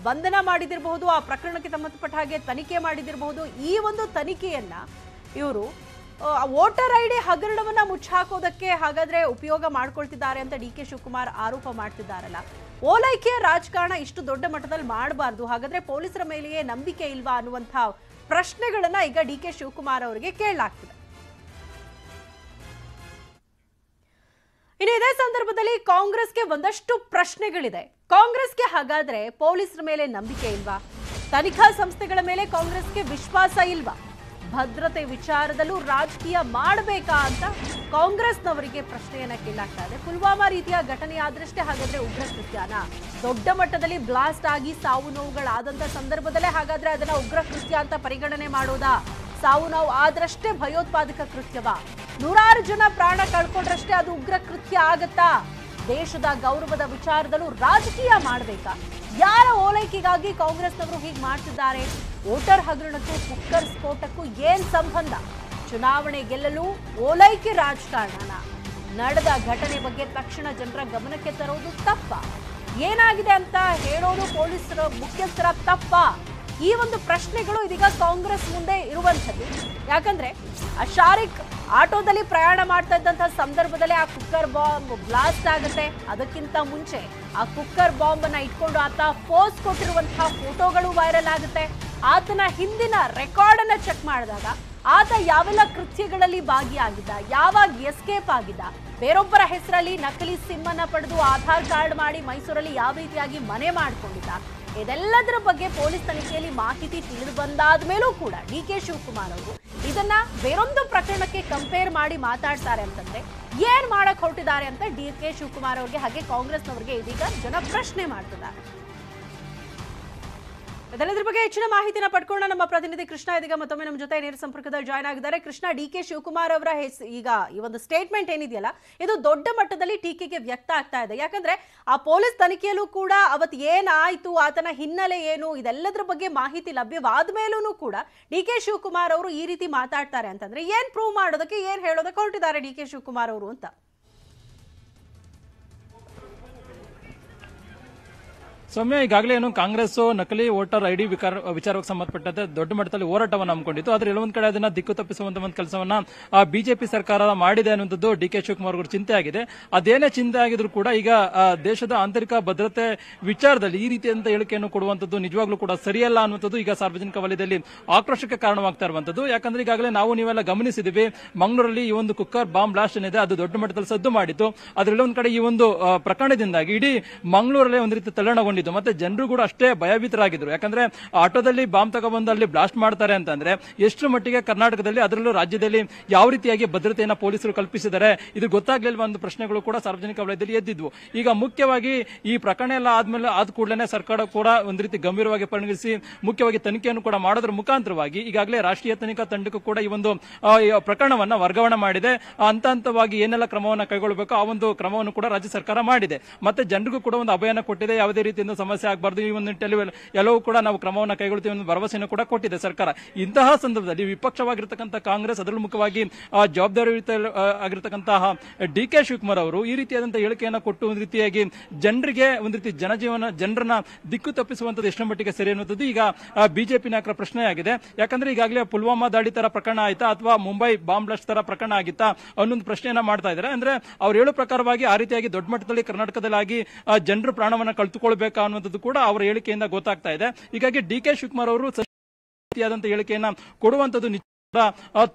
Speaker 1: ಬಂಧನ ಮಾಡಿದಿರಬಹುದು, ಆ ಪ್ರಕರಣಕ್ಕೆ ಸಂಬಂಧಪಟ್ಟ ಹಾಗೆ ತನಿಖೆ ಮಾಡಿದಿರಬಹುದು. ಈ ಒಂದು ತನಿಖೆಯನ್ನ ಇವರು ವೋಟರ್ ಐಡಿ ಹಗರಣವನ್ನ ಮುಚ್ಚಾಕೋದಕ್ಕೆ ಹಾಗಾದ್ರೆ ಉಪಯೋಗ ಮಾಡ್ಕೊಳ್ತಿದ್ದಾರೆ ಅಂತ ಡಿ.ಕೆ. ಶಿವಕುಮಾರ್ ಆರೋಪ ಮಾಡ್ತಿದ್ದಾರಲ್ಲ. ಓಲೈಕೆಯ ರಾಜಕಾರಣ ಇಷ್ಟು ದೊಡ್ಡ ಮಟ್ಟದಲ್ಲಿ ಮಾಡಬಾರ್ದು, ಹಾಗಾದ್ರೆ ಪೊಲೀಸರ ಮೇಲೆಯೇ ನಂಬಿಕೆ ಇಲ್ವಾ ಅನ್ನುವಂಥ ಪ್ರಶ್ನೆಗಳನ್ನ ಈಗ ಡಿ.ಕೆ. ಶಿವಕುಮಾರ್ ಅವರಿಗೆ ಕೇಳಲಾಗ್ತಿದೆ. ಇನ್ನು ಇದೇ ಸಂದರ್ಭದಲ್ಲಿ ಕಾಂಗ್ರೆಸ್ಗೆ ಒಂದಷ್ಟು ಪ್ರಶ್ನೆಗಳಿದೆ. ಕಾಂಗ್ರೆಸ್ಗೆ ಹಾಗಾದ್ರೆ ಪೊಲೀಸರ ಮೇಲೆ ನಂಬಿಕೆ ಇಲ್ವಾ? ತನಿಖಾ ಸಂಸ್ಥೆಗಳ ಮೇಲೆ ಕಾಂಗ್ರೆಸ್ಗೆ ವಿಶ್ವಾಸ ಇಲ್ವಾ? ಭದ್ರತೆ ವಿಚಾರದಲ್ಲೂ ರಾಜಕೀಯ ಮಾಡಬೇಕಾ ಅಂತ ಕಾಂಗ್ರೆಸ್ನವರಿಗೆ ಪ್ರಶ್ನೆಯನ್ನ ಕೇಳಲಾಗ್ತಾ ಇದೆ. ಪುಲ್ವಾಮಾ ರೀತಿಯ ಘಟನೆ ಆದ್ರಷ್ಟೇ ಹಾಗಾದ್ರೆ ಉಗ್ರ ಕೃತ್ಯನ? ದೊಡ್ಡ ಮಟ್ಟದಲ್ಲಿ ಬ್ಲಾಸ್ಟ್ ಆಗಿ ಸಾವು ನೋವುಗಳಾದಂತ ಸಂದರ್ಭದಲ್ಲೇ ಹಾಗಾದ್ರೆ ಅದನ್ನ ಉಗ್ರ ಕೃತ್ಯ ಅಂತ ಪರಿಗಣನೆ ಮಾಡೋದಾ? ಸಾವು ನೋವು ಆದ್ರಷ್ಟೇ ಭಯೋತ್ಪಾದಕ ಕೃತ್ಯವಾ? ನೂರಾರು ಜನ ಪ್ರಾಣ ಕಳ್ಕೊಂಡ್ರಷ್ಟೇ ಅದು ಉಗ್ರ ಕೃತ್ಯ ಆಗತ್ತಾ? ದೇಶದ ಗೌರವದ ವಿಚಾರದಲ್ಲೂ ರಾಜಕೀಯ ಮಾಡಬೇಕಾ? ಯಾರ ಓಲೈಕೆಗಾಗಿ ಕಾಂಗ್ರೆಸ್ನವರು ಹೀಗೆ ಮಾಡ್ತಿದ್ದಾರೆ? ವೋಟರ್ ಹಗರಣಕ್ಕೂ ಕುಕ್ಕರ್ ಸ್ಫೋಟಕ್ಕೂ ಏನ್ ಸಂಬಂಧ? ಚುನಾವಣೆ ಗೆಲ್ಲಲು ಓಲೈಕೆ ರಾಜಕಾರಣ? ನಡೆದ ಘಟನೆ ಬಗ್ಗೆ ತಕ್ಷಣ ಜನರ ಗಮನಕ್ಕೆ ತರೋದು ತಪ್ಪ? ಏನಾಗಿದೆ ಅಂತ ಹೇಳೋದು ಪೊಲೀಸರ ಮುಖ್ಯಸ್ಥರ ತಪ್ಪ? ಈ ಒಂದು ಪ್ರಶ್ನೆಗಳು ಇದೀಗ ಕಾಂಗ್ರೆಸ್ ಮುಂದೆ ಇರುವಂಥದ್ದು. ಯಾಕಂದ್ರೆ ಆ ಶಾರಿಕ್ ಆಟೋದಲ್ಲಿ ಪ್ರಯಾಣ ಮಾಡ್ತಾ ಇದ್ದಂತಹ ಸಂದರ್ಭದಲ್ಲಿ ಆ ಕುಕ್ಕರ್ ಬಾಂಬ್ ಬ್ಲಾಸ್ಟ್ ಆಗುತ್ತೆ. ಅದಕ್ಕಿಂತ ಮುಂಚೆ ಆ ಕುಕ್ಕರ್ ಬಾಂಬ್ ಅನ್ನ ಇಟ್ಕೊಂಡು ಆತ ಪೋಸ್ ಕೊಟ್ಟಿರುವಂತಹ ಫೋಟೋಗಳು ವೈರಲ್ ಆಗುತ್ತೆ. ಆತನ ಹಿಂದಿನ ರೆಕಾರ್ಡ್ ಅನ್ನ ಚೆಕ್ ಮಾಡಿದಾಗ ಆತ ಯಾವೆಲ್ಲ ಕೃತ್ಯಗಳಲ್ಲಿ ಭಾಗಿಯಾಗಿದ್ದ, ಯಾವಾಗ ಎಸ್ಕೇಪ್ ಆಗಿದ್ದ, ಬೇರೊಬ್ಬರ ಹೆಸರಲ್ಲಿ ನಕಲಿ ಸಿಮ್ ಅನ್ನ ಪಡೆದು ಆಧಾರ್ ಕಾರ್ಡ್ ಮಾಡಿ ಮೈಸೂರಲ್ಲಿ ಯಾವ ರೀತಿಯಾಗಿ ಮನೆ ಮಾಡ್ಕೊಂಡಿದ್ದ, ಇದೆಲ್ಲದರ ಬಗ್ಗೆ ಪೊಲೀಸ್ ತನಿಖೆಯಲ್ಲಿ ಮಾಹಿತಿ ತಿಳಿದು ಬಂದಾದ ಮೇಲೂ ಕೂಡ ಡಿ.ಕೆ. ಶಿವಕುಮಾರ್ ಅವರು ಇದನ್ನ ಬೇರೊಂದು ಪ್ರಕರಣಕ್ಕೆ ಕಂಪೇರ್ ಮಾಡಿ ಮಾತಾಡ್ತಾರೆ ಅಂತಂದ್ರೆ ಏನ್ ಮಾಡಕ್ ಹೊರಟಿದ್ದಾರೆ ಅಂತ ಡಿ.ಕೆ. ಶಿವಕುಮಾರ್ ಅವರಿಗೆ ಹಾಗೆ ಕಾಂಗ್ರೆಸ್ನವರಿಗೆ ಇದೀಗ ಜನ ಪ್ರಶ್ನೆ ಮಾಡ್ತಿದ್ದಾರೆ. ಇದೆಲ್ಲದರ ಬಗ್ಗೆ ಹೆಚ್ಚಿನ ಮಾಹಿತಿನ ಪಡ್ಕೊಂಡು ನಮ್ಮ ಪ್ರತಿನಿಧಿ ಕೃಷ್ಣ ಇದೀಗ ಮತ್ತೊಮ್ಮೆ ನಮ್ಮ ಜೊತೆ ನೇರ ಸಂಪರ್ಕದಲ್ಲಿ ಜಾಯ್ನ್ ಆಗಿದ್ದಾರೆ. ಕೃಷ್ಣ, ಡಿ.ಕೆ. ಶಿವಕುಮಾರ್ ಅವರ ಈಗ ಈ ಒಂದು ಸ್ಟೇಟ್ಮೆಂಟ್ ಏನಿದೆಯಲ್ಲ, ಇದು ದೊಡ್ಡ ಮಟ್ಟದಲ್ಲಿ ಟೀಕೆಗೆ ವ್ಯಕ್ತ ಆಗ್ತಾ ಇದೆ. ಯಾಕಂದ್ರೆ ಆ ಪೊಲೀಸ್ ತನಿಖೆಯಲ್ಲೂ ಕೂಡ ಅವತ್ತು ಏನಾಯ್ತು, ಆತನ ಹಿನ್ನೆಲೆ ಏನು, ಇದೆಲ್ಲದರ ಬಗ್ಗೆ ಮಾಹಿತಿ ಲಭ್ಯವಾದ ಮೇಲೂ ಕೂಡ ಡಿ.ಕೆ. ಶಿವಕುಮಾರ್ ಅವರು ಈ ರೀತಿ ಮಾತಾಡ್ತಾರೆ ಅಂತಂದ್ರೆ ಏನ್ ಪ್ರೂವ್ ಮಾಡೋದಕ್ಕೆ, ಏನ್ ಹೇಳೋದಕ್ಕೆ ಹೊರಟಿದ್ದಾರೆ ಡಿ.ಕೆ. ಶಿವಕುಮಾರ್ ಅವರು ಅಂತ?
Speaker 3: ಸೌಮ್ಯ, ಈಗಾಗಲೇ ಏನು ಕಾಂಗ್ರೆಸ್ ನಕಲಿ ವೋಟರ್ ಐಡಿ ವಿಚಾರಕ್ಕೆ ಸಂಬಂಧಪಟ್ಟಂತೆ ದೊಡ್ಡ ಮಟ್ಟದಲ್ಲಿ ಹೋರಾಟವನ್ನು ಹಮ್ಮಿಕೊಂಡಿತ್ತು. ಆದ್ರೆ ಎಲ್ಲೊಂದ್ ಕಡೆ ಅದನ್ನ ದಿಕ್ಕು ತಪ್ಪಿಸುವಂತ ಒಂದು ಕೆಲಸವನ್ನ ಬಿಜೆಪಿ ಸರ್ಕಾರ ಮಾಡಿದೆ ಅನ್ನುವಂಥದ್ದು ಡಿ.ಕೆ. ಶಿವಕುಮಾರ್ ಅವರು ಚಿಂತೆ ಆಗಿದೆ. ಅದೇನೇ ಚಿಂತೆ ಆಗಿದ್ರು ಕೂಡ ಈಗ ದೇಶದ ಆಂತರಿಕ ಭದ್ರತೆ ವಿಚಾರದಲ್ಲಿ ಈ ರೀತಿಯಂತ ಹೇಳಿಕೆಯನ್ನು ಕೊಡುವಂತದ್ದು ನಿಜವಾಗ್ಲೂ ಕೂಡ ಸರಿಯಲ್ಲ ಅನ್ನುವಂಥದ್ದು ಈಗ ಸಾರ್ವಜನಿಕ ವಲಯದಲ್ಲಿ ಆಕ್ರೋಶಕ್ಕೆ ಕಾರಣವಾಗ್ತಾ ಇರುವಂತದ್ದು. ಯಾಕಂದ್ರೆ ಈಗಾಗಲೇ ನಾವು ನೀವೆಲ್ಲ ಗಮನಿಸಿದೀವಿ, ಮಂಗಳೂರಲ್ಲಿ ಈ ಒಂದು ಕುಕ್ಕರ್ ಬಾಂಬ್ ಬ್ಲಾಸ್ಟ್ ಏನಿದೆ ಅದು ದೊಡ್ಡ ಮಟ್ಟದಲ್ಲಿ ಸದ್ದು ಮಾಡಿತ್ತು. ಅದ್ರಲ್ಲಿ ಒಂದ್ ಕಡೆ ಈ ಒಂದು ಪ್ರಕರಣದಿಂದಾಗಿ ಇಡೀ ಮಂಗಳೂರಲ್ಲೇ ಒಂದು ರೀತಿ ತಲ್ಲಣಗೊಂಡಿದೆ. ಆಗಿತ್ತು. ಮತ್ತೆ ಜನರು ಕೂಡ ಅಷ್ಟೇ ಭಯಭೀತರಾಗಿದ್ರು. ಯಾಕಂದ್ರೆ ಆಟೋದಲ್ಲಿ ಬಾಂಬ್ ತಗೊಬಂದು ಅಲ್ಲಿ ಬ್ಲಾಸ್ಟ್ ಮಾಡ್ತಾರೆ ಅಂತಂದ್ರೆ ಎಷ್ಟು ಮಟ್ಟಿಗೆ ಕರ್ನಾಟಕದಲ್ಲಿ ಅದರಲ್ಲೂ ರಾಜ್ಯದಲ್ಲಿ ಯಾವ ರೀತಿಯಾಗಿ ಭದ್ರತೆಯನ್ನ ಪೊಲೀಸರು ಕಲ್ಪಿಸಿದ್ದಾರೆ ಇದು ಗೊತ್ತಾಗ್ಲಿಲ್ವ ಒಂದು ಪ್ರಶ್ನೆಗಳು ಕೂಡ ಸಾರ್ವಜನಿಕ ವಲಯದಲ್ಲಿ ಎದ್ದಿದ್ವು. ಈಗ ಮುಖ್ಯವಾಗಿ ಈ ಪ್ರಕರಣ ಎಲ್ಲ ಆದ ಕೂಡಲೇ ಸರ್ಕಾರ ಕೂಡ ಒಂದು ರೀತಿ ಗಂಭೀರವಾಗಿ ಪರಿಗಣಿಸಿ ಮುಖ್ಯವಾಗಿ ತನಿಖೆಯನ್ನು ಕೂಡ ಮಾಡೋದ್ರ ಮುಖಾಂತರವಾಗಿ ಈಗಾಗಲೇ ರಾಷ್ಟ್ರೀಯ ತನಿಖಾ ತಂಡಕ್ಕೂ ಕೂಡ ಈ ಒಂದು ಪ್ರಕರಣವನ್ನ ವರ್ಗಾವಣೆ ಮಾಡಿದೆ. ಹಂತ ಹಂತವಾಗಿ ಏನೆಲ್ಲ ಕ್ರಮವನ್ನು ಕೈಗೊಳ್ಳಬೇಕು ಆ ಒಂದು ಕ್ರಮವನ್ನು ಕೂಡ ರಾಜ್ಯ ಸರ್ಕಾರ ಮಾಡಿದೆ. ಮತ್ತೆ ಜನರಿಗೂ ಕೂಡ ಒಂದು ಅಭಯನ ಕೊಟ್ಟಿದೆ. ಯಾವುದೇ ರೀತಿಯಿಂದ ಸಮಸ್ಯೆ ಆಗಬಾರ್ದು, ಈ ಒಂದು ಎಲ್ಲವೂ ಕೂಡ ನಾವು ಕ್ರಮವನ್ನು ಕೈಗೊಳ್ತೀವಿ ಒಂದು ಭರವಸೆಯನ್ನು ಕೂಡ ಕೊಟ್ಟಿದೆ ಸರ್ಕಾರ. ಇಂತಹ ಸಂದರ್ಭದಲ್ಲಿ ವಿಪಕ್ಷವಾಗಿರ್ತಕ್ಕಂಥ ಕಾಂಗ್ರೆಸ್, ಅದರಲ್ಲೂ ಮುಖ್ಯವಾಗಿ ಜವಾಬ್ದಾರಿಯುತ ಆಗಿರ್ತಕ್ಕಂತಹ ಡಿ.ಕೆ. ಶಿವಕುಮಾರ್ ಅವರು ಈ ರೀತಿಯಾದಂತಹ ಹೇಳಿಕೆಯನ್ನು ಕೊಟ್ಟು ಒಂದು ರೀತಿಯಾಗಿ ಜನರಿಗೆ ಒಂದು ರೀತಿ ಜನರನ್ನ ದಿಕ್ಕು ತಪ್ಪಿಸುವಂತದ್ದು ಎಷ್ಟು ಮಟ್ಟಿಗೆ ಸರಿ ಅನ್ನುವಂಥದ್ದು ಈಗ ಬಿಜೆಪಿ ನಾಯಕರ ಪ್ರಶ್ನೆಯಾಗಿದೆ. ಯಾಕಂದ್ರೆ ಈಗಾಗಲೇ ಪುಲ್ವಾಮಾ ದಾಳಿ ತರ ಪ್ರಕರಣ ಆಯ್ತಾ ಅಥವಾ ಮುಂಬೈ ಬಾಂಬ್ ಬ್ಲಾಸ್ಟ್ ತರ ಪ್ರಕರಣ ಆಗಿತ್ತಾ ಅನ್ನೊಂದು ಪ್ರಶ್ನೆಯನ್ನ ಮಾಡ್ತಾ ಇದ್ದಾರೆ. ಅಂದ್ರೆ ಅವ್ರು ಹೇಳೋ ಪ್ರಕಾರವಾಗಿ ಆ ರೀತಿಯಾಗಿ ದೊಡ್ಡ ಮಟ್ಟದಲ್ಲಿ ಕರ್ನಾಟಕದಲ್ಲಿ ಜನರು ಪ್ರಾಣವನ್ನ ಕಳೆದುಕೊಳ್ಬೇಕಾ ಅನ್ನುವಂಥದ್ದು ಕೂಡ ಅವರ ಹೇಳಿಕೆಯಿಂದ ಗೊತ್ತಾಗ್ತಾ ಇದೆ. ಹೀಗಾಗಿ ಡಿ.ಕೆ. ಶಿವಕುಮಾರ್ ಅವರು ರೀತಿಯಾದಂತಹ ಹೇಳಿಕೆಯನ್ನ ಕೊಡುವಂತದ್ದು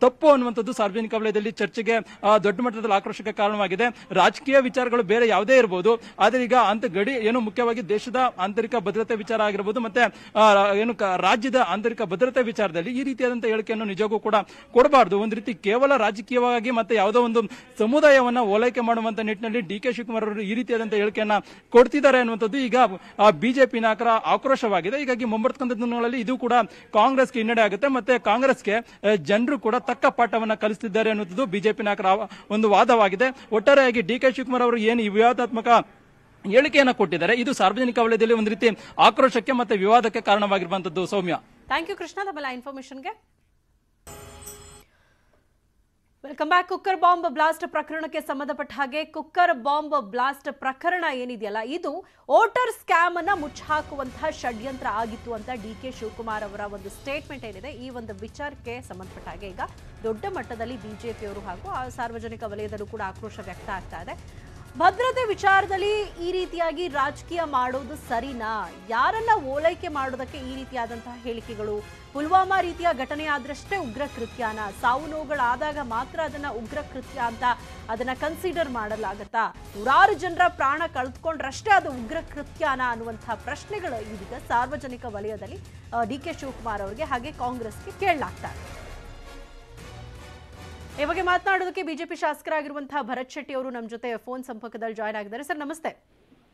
Speaker 3: ತಪ್ಪು ಅನ್ನುವಂಥದ್ದು ಸಾರ್ವಜನಿಕ ವಲಯದಲ್ಲಿ ಚರ್ಚೆಗೆ ದೊಡ್ಡ ಮಟ್ಟದಲ್ಲಿ ಆಕ್ರೋಶಕ್ಕೆ ಕಾರಣವಾಗಿದೆ. ರಾಜಕೀಯ ವಿಚಾರಗಳು ಬೇರೆ ಯಾವುದೇ ಇರಬಹುದು, ಆದರೆ ಈಗ ಗಡಿ ಏನು ಮುಖ್ಯವಾಗಿ ದೇಶದ ಆಂತರಿಕ ಭದ್ರತೆ ವಿಚಾರ ಆಗಿರಬಹುದು ಮತ್ತೆ ಏನು ರಾಜ್ಯದ ಆಂತರಿಕ ಭದ್ರತೆ ವಿಚಾರದಲ್ಲಿ ಈ ರೀತಿಯಾದಂತಹ ಹೇಳಿಕೆಯನ್ನು ನಿಜಕ್ಕೂ ಕೂಡ ಕೊಡಬಾರದು. ಒಂದು ರೀತಿ ಕೇವಲ ರಾಜಕೀಯವಾಗಿ ಮತ್ತೆ ಯಾವುದೋ ಒಂದು ಸಮುದಾಯವನ್ನ ಓಲೈಕೆ ಮಾಡುವಂತ ನಿಟ್ಟಿನಲ್ಲಿ ಡಿ.ಕೆ. ಶಿವಕುಮಾರ್ ಅವರು ಈ ರೀತಿಯಾದಂತಹ ಹೇಳಿಕೆಯನ್ನ ಕೊಡ್ತಿದ್ದಾರೆ ಅನ್ನುವಂಥದ್ದು ಈಗ ಬಿಜೆಪಿ ನಾಯಕರ ಆಕ್ರೋಶವಾಗಿದೆ. ಹೀಗಾಗಿ ಮುಂಬರ್ತಕ್ಕಂಥ ದಿನಗಳಲ್ಲಿ ಇದು ಕೂಡ ಕಾಂಗ್ರೆಸ್ಗೆ ಹಿನ್ನಡೆ ಆಗುತ್ತೆ ಮತ್ತೆ ಕಾಂಗ್ರೆಸ್ಗೆ ಜನರು ಕೂಡ ತಕ್ಕ ಪಾಠವನ್ನ ಕಲಿಸುತ್ತಿದ್ದಾರೆ ಅನ್ನುವುದು ಬಿಜೆಪಿ ನಾಯಕರ ಒಂದು ವಾದವಾಗಿದೆ. ಒಟ್ಟಾರೆಯಾಗಿ ಡಿ.ಕೆ. ಶಿವಕುಮಾರ್ ಅವರು ಏನು ಈ ವಿವಾದಾತ್ಮಕ ಹೇಳಿಕೆಯನ್ನು ಕೊಟ್ಟಿದ್ದಾರೆ ಇದು ಸಾರ್ವಜನಿಕ ವಲಯದಲ್ಲಿ ಒಂದು ರೀತಿ ಆಕ್ರೋಶಕ್ಕೆ ಮತ್ತೆ ವಿವಾದಕ್ಕೆ ಕಾರಣವಾಗಿರುವಂತದ್ದು. ಸೌಮ್ಯ,
Speaker 1: ಥ್ಯಾಂಕ್ ಯು ಕೃಷ್ಣ ತಮ್ಮ ಇನ್ಫಾರ್ಮೇಶನ್ಗೆ. Welcome back. Cooker bomb blast ಪ್ರಕರಣಕ್ಕೆ ಸಂಬಂಧಪಟ್ಟ ಹಾಗೆ ಕುಕ್ಕರ್ ಬಾಂಬ್ ಬ್ಲಾಸ್ಟ್ ಪ್ರಕರಣ ಏನಿದೆಯಲ್ಲ ಇದು ವೋಟರ್ ಸ್ಕ್ಯಾಮ್ ಅನ್ನ ಮುಚ್ಚಾಕುವಂತಹ ಷಡ್ಯಂತ್ರ ಆಗಿತ್ತು ಅಂತ ಡಿ.ಕೆ. ಶಿವಕುಮಾರ್ ಅವರ ಒಂದು ಸ್ಟೇಟ್ಮೆಂಟ್ ಏನಿದೆ ಈ ಒಂದು ವಿಚಾರಕ್ಕೆ ಸಂಬಂಧಪಟ್ಟ ಹಾಗೆ ಈಗ ದೊಡ್ಡ ಮಟ್ಟದಲ್ಲಿ ಬಿಜೆಪಿಯವರು ಹಾಗೂ ಸಾರ್ವಜನಿಕ ವಲಯದಲ್ಲೂ ಕೂಡ ಆಕ್ರೋಶ ವ್ಯಕ್ತ ಆಗ್ತಾ ಇದೆ. ಭದ್ರತೆ ವಿಚಾರದಲ್ಲಿ ಈ ರೀತಿಯಾಗಿ ರಾಜಕೀಯ ಮಾಡೋದು ಸರಿನಾ? ಯಾರನ್ನ ಓಲೈಕೆ ಮಾಡೋದಕ್ಕೆ ಈ ರೀತಿಯಾದಂತಹ ಹೇಳಿಕೆಗಳು? ಪುಲ್ವಾಮಾ ರೀತಿಯ ಘಟನೆ ಆದ್ರಷ್ಟೇ ಉಗ್ರ ಕೃತ್ಯನ? ಸಾವು ನೋವುಗಳಾದಾಗ ಮಾತ್ರ ಅದನ್ನ ಉಗ್ರ ಕೃತ್ಯ ಅಂತ ಅದನ್ನ ಕನ್ಸಿಡರ್ ಮಾಡಲಾಗತ್ತಾ? ನೂರಾರು ಜನರ ಪ್ರಾಣ ಕಳೆದುಕೊಂಡ್ರಷ್ಟೇ ಅದು ಉಗ್ರ ಕೃತ್ಯನ ಅನ್ನುವಂತಹ ಪ್ರಶ್ನೆಗಳು ಇದೀಗ ಸಾರ್ವಜನಿಕ ವಲಯದಲ್ಲಿ ಡಿ.ಕೆ. ಶಿವಕುಮಾರ್ ಅವರಿಗೆ ಹಾಗೆ ಕಾಂಗ್ರೆಸ್ಗೆ ಕೇಳಲಾಗ್ತಾ ಇದೆ. ಈ ಬಗ್ಗೆ ಮಾತನಾಡೋದಕ್ಕೆ ಬಿಜೆಪಿ ಶಾಸಕರಾಗಿರುವಂತಹ ಭರತ್ ಶೆಟ್ಟಿ ಅವರು ನಮ್ಮ ಜೊತೆ ಫೋನ್ ಸಂಪರ್ಕದಲ್ಲಿ ಜಾಯ್ನ್ ಆಗಿದ್ದಾರೆ. ಸರ್ ನಮಸ್ತೆ.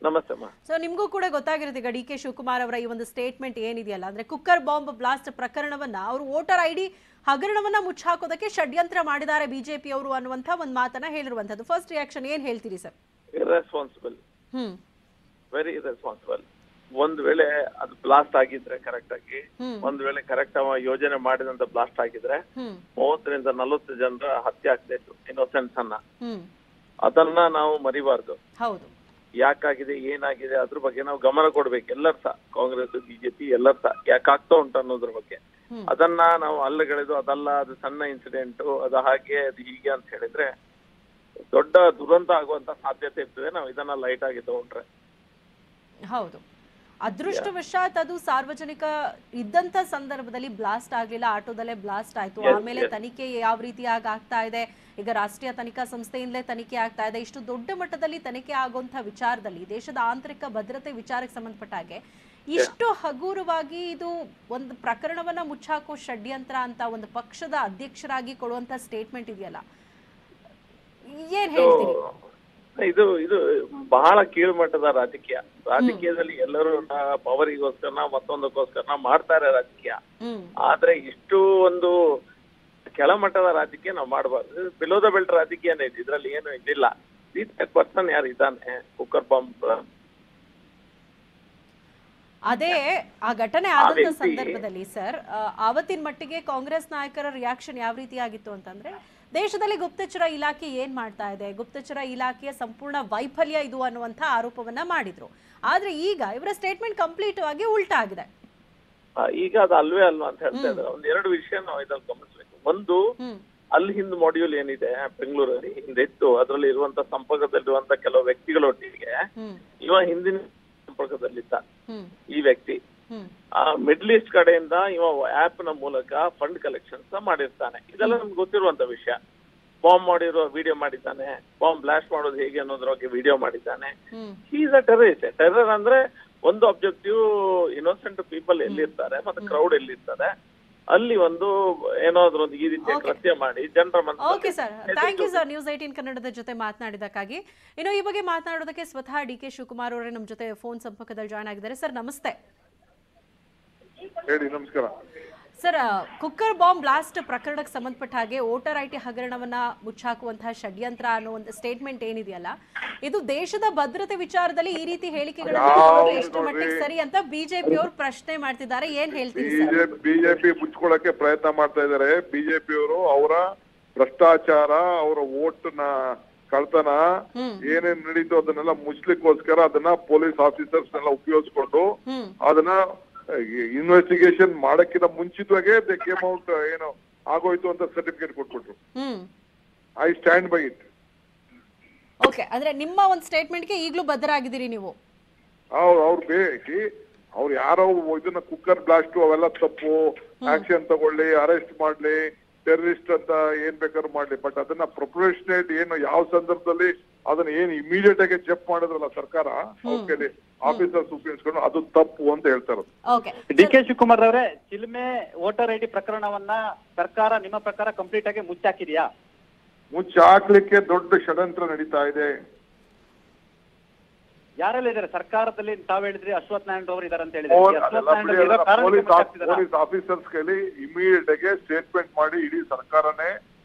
Speaker 6: ನಮಸ್ತೆ.
Speaker 1: ಸೊ ನಿಮಗೂ ಕೂಡ ಗೊತ್ತಾಗಿರುತ್ತೆ ಈಗ ಡಿ.ಕೆ. ಶಿವಕುಮಾರ್ ಅವರ ಈ ಒಂದು ಸ್ಟೇಟ್ಮೆಂಟ್ ಏನಿದೆಯಲ್ಲ, ಅಂದ್ರೆ ಕುಕ್ಕರ್ ಬಾಂಬ್ ಬ್ಲಾಸ್ಟ್ ಪ್ರಕರಣವನ್ನ ಅವರು ವೋಟರ್ ಐಡಿ ಹಗರಣವನ್ನ ಮುಚ್ಚಾಕೋದಕ್ಕೆ ಷಡ್ಯಂತ್ರ ಮಾಡಿದ್ದಾರೆ ಬಿಜೆಪಿ ಅವರು ಅನ್ನುವಂತ ಒಂದು ಮಾತನ್ನ ಹೇಳಿರುವಂತದ್ದು. ಫಸ್ಟ್ ರಿಯಾಕ್ಷನ್ ಏನ್ ಹೇಳ್ತೀರಿ ಸರ್?
Speaker 6: Irresponsible, very irresponsible. ಒಂದ್ ವೇಳೆ ಅದು ಬ್ಲಾಸ್ಟ್ ಆಗಿದ್ರೆ ಕರೆಕ್ಟ್ ಆಗಿ, ಒಂದ್ ವೇಳೆ ಕರೆಕ್ಟ್ ಯೋಜನೆ ಮಾಡಿದಂತ ಬ್ಲಾಸ್ಟ್ ಆಗಿದ್ರೆ 30 ರಿಂದ 40 ಜನರ ಹತ್ಯೆ ಆಗ್ತಾ ಇತ್ತು, ಇನ್ನೋಸೆನ್ಸ್ ಅನ್ನ. ಅದನ್ನ ನಾವು ಮರಿಬಾರ್ದು.
Speaker 1: ಹೌದು,
Speaker 6: ಯಾಕಾಗಿದೆ ಏನಾಗಿದೆ ಅದ್ರ ಬಗ್ಗೆ ನಾವು ಗಮನ ಕೊಡ್ಬೇಕು. ಎಲ್ಲರ ಸಹ ಕಾಂಗ್ರೆಸ್ ಬಿಜೆಪಿ ಎಲ್ಲರ ಸಹ ಯಾಕಾಗ್ತಾ ಉಂಟು ಅನ್ನೋದ್ರ ಬಗ್ಗೆ ಅದನ್ನ ನಾವು ಅಲ್ಲಗಳೆದು ಅದಲ್ಲ ಅದು ಸಣ್ಣ ಇನ್ಸಿಡೆಂಟ್ ಅದು ಹಾಗೆ ಅದು ಹೀಗೆ ಅಂತ ಹೇಳಿದ್ರೆ ದೊಡ್ಡ ದುರಂತ ಆಗುವಂತ ಸಾಧ್ಯತೆ ಇರ್ತದೆ. ನಾವು ಇದನ್ನ ಲೈಟ್ ಆಗಿ ತಗೊಂಡ್ರೆ. ಹೌದು,
Speaker 1: ಅದೃಷ್ಟವಶಾತ್ ಅದು ಸಾರ್ವಜನಿಕ ಇದ್ದಂತ ಸಂದರ್ಭದಲ್ಲಿ ಬ್ಲಾಸ್ಟ್ ಆಗ್ಲಿಲ್ಲ, ಆಟೋದಲ್ಲೇ ಬ್ಲಾಸ್ಟ್ ಆಯ್ತು. ಆಮೇಲೆ ತನಿಖೆ ಯಾವ ರೀತಿಯಾಗಿ ಆಗ್ತಾ ಇದೆ, ಈಗ ರಾಷ್ಟ್ರೀಯ ತನಿಖಾ ಸಂಸ್ಥೆಯಿಂದಲೇ ತನಿಖೆ ಆಗ್ತಾ ಇದೆ. ಇಷ್ಟು ದೊಡ್ಡ ಮಟ್ಟದಲ್ಲಿ ತನಿಖೆ ಆಗುವಂತಹ ವಿಚಾರದಲ್ಲಿ ದೇಶದ ಆಂತರಿಕ ಭದ್ರತೆ ವಿಚಾರಕ್ಕೆ ಸಂಬಂಧಪಟ್ಟ ಹಾಗೆ ಇಷ್ಟು ಹಗುರವಾಗಿ ಇದು ಒಂದು ಪ್ರಕರಣವನ್ನ ಮುಚ್ಚಾಕೋ ಷಡ್ಯಂತ್ರ ಅಂತ ಒಂದು ಪಕ್ಷದ ಅಧ್ಯಕ್ಷರಾಗಿ ಕೊಡುವಂತ ಸ್ಟೇಟ್ಮೆಂಟ್ ಇದೆಯಲ್ಲ, ಏನ್ ಹೇಳ್ತೀರಿ?
Speaker 6: ಇದು ಬಹಳ ಕೀಳುಮಟ್ಟದ ರಾಜಕೀಯ. ರಾಜಕೀಯದಲ್ಲಿ ಎಲ್ಲರೂ ಪವರಿಗೋಸ್ಕರ ಮತ್ತೊಂದಕ್ಕೋಸ್ಕರ ಮಾಡ್ತಾರೆ ರಾಜಕೀಯ. ಆದ್ರೆ ಇಷ್ಟು ಒಂದು ಕೆಳಮಟ್ಟದ ರಾಜಕೀಯ ನಾವು ಮಾಡಬಾರ್ದು. ಬಿಲೋ ದ ಬೆಲ್ಟ್ ರಾಜಕೀಯನೇ ಇದೆ, ಇದ್ರಲ್ಲಿ ಏನು ಇದಿಲ್ಲ. ಪರ್ಸನ್ ಯಾರು ಇದ್ದಾನೆ ಕುಕ್ಕರ್ ಬಾಂಬ್,
Speaker 1: ಅದೇ ಆ ಘಟನೆ ಆದಂತ ಸಂದರ್ಭದಲ್ಲಿ ಸರ್ ಆವತ್ತಿನ ಮಟ್ಟಿಗೆ ಕಾಂಗ್ರೆಸ್ ನಾಯಕರ ರಿಯಾಕ್ಷನ್ ಯಾವ ರೀತಿ ಆಗಿತ್ತು ಅಂತಂದ್ರೆ, ದೇಶದಲ್ಲಿ ಗುಪ್ತಚರ ಇಲಾಖೆ ಏನ್ ಮಾಡ್ತಾ ಇದೆ, ಗುಪ್ತಚರ ಇಲಾಖೆಯ ಸಂಪೂರ್ಣ ವೈಫಲ್ಯ ಇದು ಅನ್ನುವಂತ ಆರೋಪವನ್ನ ಮಾಡಿದ್ರು. ಆದ್ರೆ ಈಗ ಇವರ ಸ್ಟೇಟ್ಮೆಂಟ್ ಕಂಪ್ಲೀಟ್ ಆಗಿ ಉಲ್ಟಾ ಆಗಿದೆ.
Speaker 6: ಈಗ ಅದು ಅಲ್ವೇ ಅಲ್ವಾ ಅಂತ ಹೇಳ್ತಾ ಇದ್ದಾರೆ. ಒಂದೆರಡು ವಿಷಯ ನಾವು ಇದ್ರಲ್ಲಿ ಗಮನಿಸಬೇಕು. ಒಂದು, ಅಲ್ಲಿ ಹಿಂದ್ ಮಾಡ್ಯೂಲ್ ಏನಿದೆ ಬೆಂಗಳೂರಲ್ಲಿ ಹಿಂದೆ ಇತ್ತು, ಅದರಲ್ಲಿ ಇರುವಂತ ಸಂಪರ್ಕದಲ್ಲಿರುವಂತ ಕೆಲವು ವ್ಯಕ್ತಿಗಳೊಟ್ಟಿಗೆ ಇವ ಹಿಂದಿನ ಸಂಪರ್ಕದಲ್ಲಿದ್ದ ಈ ವ್ಯಕ್ತಿ ಮಿಡ್ಲ್ ಈಸ್ಟ್ ಕಡೆಯಿಂದ ಇವ ಆಪ್ ನ ಮೂಲಕ ಫಂಡ್ ಕಲೆಕ್ಷನ್ಸ್ ಮಾಡಿರ್ತಾನೆ. ಇದೆಲ್ಲ ನಮ್ಗೆ ಗೊತ್ತಿರುವಂತ ವಿಷಯ. ಬಾಂಬ್ ಮಾಡಿರೋ ವಿಡಿಯೋ ಮಾಡಿದ್ದಾನೆ, ಬಾಂಬ್ ಬ್ಲಾಸ್ಟ್ ಮಾಡೋದು ಹೇಗೆ ಅನ್ನೋದ್ರ ಬಗ್ಗೆ ವಿಡಿಯೋ ಮಾಡಿದ್ದಾನೆ. Is a terrorist. ಟೆರರ್ ಅಂದ್ರೆ ಒಂದು ಆಬ್ಜೆಕ್ಟಿವ್ ಇನ್ನೋಸೆಂಟ್ ಪೀಪಲ್ ಎಲ್ಲಿರ್ತಾರೆ ಮತ್ತೆ ಕ್ರೌಡ್ ಎಲ್ಲಿರ್ತಾರೆ ಅಲ್ಲಿ ಒಂದು ಏನಾದ್ರೂ ಒಂದು ಈ ರೀತಿಯ ಕೃತ್ಯ ಮಾಡಿ ಜನರ
Speaker 1: okay sir, thank you sir news 18 ಕನ್ನಡದ ಜೊತೆ ಮಾತನಾಡಿದಕ್ಕಾಗಿ. ಇನ್ನು ಈ ಬಗ್ಗೆ ಮಾತನಾಡೋದಕ್ಕೆ ಸ್ವತಃ ಡಿ.ಕೆ. ಶಿವಕುಮಾರ್ ಅವರೇ ನಮ್ಮ ಜೊತೆ ಫೋನ್ ಸಂಪರ್ಕದಲ್ಲಿ ಜಾಯ್ನ್ ಆಗಿದ್ದಾರೆ. ಸರ್ ನಮಸ್ತೆ.
Speaker 2: ಹೇಳಿ. ನಮಸ್ಕಾರ
Speaker 1: ಸರ್, ಕುಕ್ಕರ್ ಬಾಂಬ್ ಬ್ಲಾಸ್ಟ್ ಪ್ರಕರಣಕ್ಕೆ ಸಂಬಂಧಪಟ್ಟ ಹಾಗೆ ವೋಟರ್ ಐಟಿ ಹಗರಣವನ್ನ ಮುಚ್ಚಾಕುವಂತಹ ಷಡ್ಯಂತ್ರ ಅನ್ನೋ ಒಂದು ಸ್ಟೇಟ್ಮೆಂಟ್ ಏನಿದೆಯಲ್ಲ, ಇದು ದೇಶದ ಭದ್ರತೆ ವಿಚಾರದಲ್ಲಿ ಈ ರೀತಿ ಹೇಳಿಕೆಗಳನ್ನು ಎಷ್ಟು ಮಟ್ಟಿಗೆ ಸರಿ ಅಂತ ಬಿಜೆಪಿ ಅವರು ಪ್ರಶ್ನೆ ಮಾಡ್ತಿದ್ದಾರೆ. ಏನ್ ಹೇಳ್ತೀರಿ ಸರ್?
Speaker 2: ಬಿಜೆಪಿ ಮುಚ್ಕೊಳ್ಳಕ್ಕೆ ಪ್ರಯತ್ನ ಮಾಡ್ತಾ ಇದ್ದಾರೆ. ಬಿಜೆಪಿ ಅವರು ಅವರ ಭ್ರಷ್ಟಾಚಾರ, ಅವರ ವೋಟ್ ನ ಕಳ್ತನ ಏನೇನ್ ನಡೀತು ಅದನ್ನೆಲ್ಲ ಮುಚ್ಲಿಕ್ಕೋಸ್ಕರ ಅದನ್ನ ಪೊಲೀಸ್ ಆಫೀಸರ್ಸ್ ನೆಲ್ಲ ಉಪಯೋಗಿಸ್ಕೊಂಡು ಅದನ್ನ ಇನ್ವೆಸ್ಟಿಗೇಷನ್ ಮಾಡಕ್ಕಿಂತ ಮುಂಚಿತವಾಗೆ ದೇ ಕೇಮ್ ಔಟ್ ಏನು ಆಗೋಯ್ತು ಅಂತ ಸರ್ಟಿಫಿಕೇಟ್ ಕೊಟ್ಬಿಟ್ರು. I stand by it.
Speaker 1: Okay, ಅಂದ್ರೆ ನಿಮ್ಮ ಒಂದು ಸ್ಟೇಟ್ಮೆಂಟ್ಗೆ ಈಗಲೂ ಬದ್ಧರಾಗಿದ್ದೀರಿ ನೀವು?
Speaker 2: ಅವ್ರು ಯಾರೋ ಇದನ್ನ ಕುಕ್ಕರ್ ಬ್ಲಾಸ್ಟ್ ಅವೆಲ್ಲ ತಪ್ಪು, ಆಕ್ಷನ್ ತಗೊಳ್ಳಿ, ಅರೆಸ್ಟ್ ಮಾಡ್ಲಿ, ಟೆರರಿಸ್ಟ್ ಅಂತ ಏನ್ ಬೇಕಾದ್ರೂ ಮಾಡ್ಲಿ, ಬಟ್ ಅದನ್ನ ಪ್ರೊಫೆಷನೇಟ್ ಏನು ಯಾವ ಸಂದರ್ಭದಲ್ಲಿ ಅದನ್ನ ಏನ್ ಇಮಿಡಿಯೇಟ್ ಆಗಿ ಚೆಕ್ ಮಾಡಿದ್ರಲ್ಲ ಸರ್ಕಾರ, ಅವ್ರಿಗೆ ಆಫೀಸರ್ಸ್ ಉಪಯೋಗಿಸ್ಕೊಂಡು ಅದು ತಪ್ಪು ಅಂತ ಹೇಳ್ತಾರೆ.
Speaker 7: ಡಿ.ಕೆ. ಶಿವಕುಮಾರ್ ಅವರೇ, ಚಿಲ್ಮೆ ವೋಟರ್ ಐಡಿ ಪ್ರಕರಣವನ್ನ ಸರ್ಕಾರ ನಿಮ್ಮ ಪ್ರಕಾರ ಕಂಪ್ಲೀಟ್ ಆಗಿ ಮುಚ್ಚಾಕಿದೆಯಾ?
Speaker 2: ಮುಚ್ಚಾಕ್ಲಿಕ್ಕೆ ದೊಡ್ಡ ಷಡ್ಯಂತ್ರ ನಡೀತಾ ಇದೆ.
Speaker 7: ಯಾರೆಲ್ಲ ಇದಾರೆ ಸರ್ಕಾರದಲ್ಲಿ? ತಾವ್ ಹೇಳಿದ್ರಿ ಅಶ್ವಥ್ ನಾರಾಯಣ ಅವರು ಇದಾರೆ ಅಂತ ಹೇಳಿದ್ರಿ.
Speaker 2: ಪೊಲೀಸ್ ಆಫೀಸರ್ಸ್ ಕೈಲಿ ಇಮಿಡಿಯೇಟ್ ಆಗಿ ಸ್ಟೇಟ್ಮೆಂಟ್ ಮಾಡಿ ಇಡೀ ಸರ್ಕಾರನೇ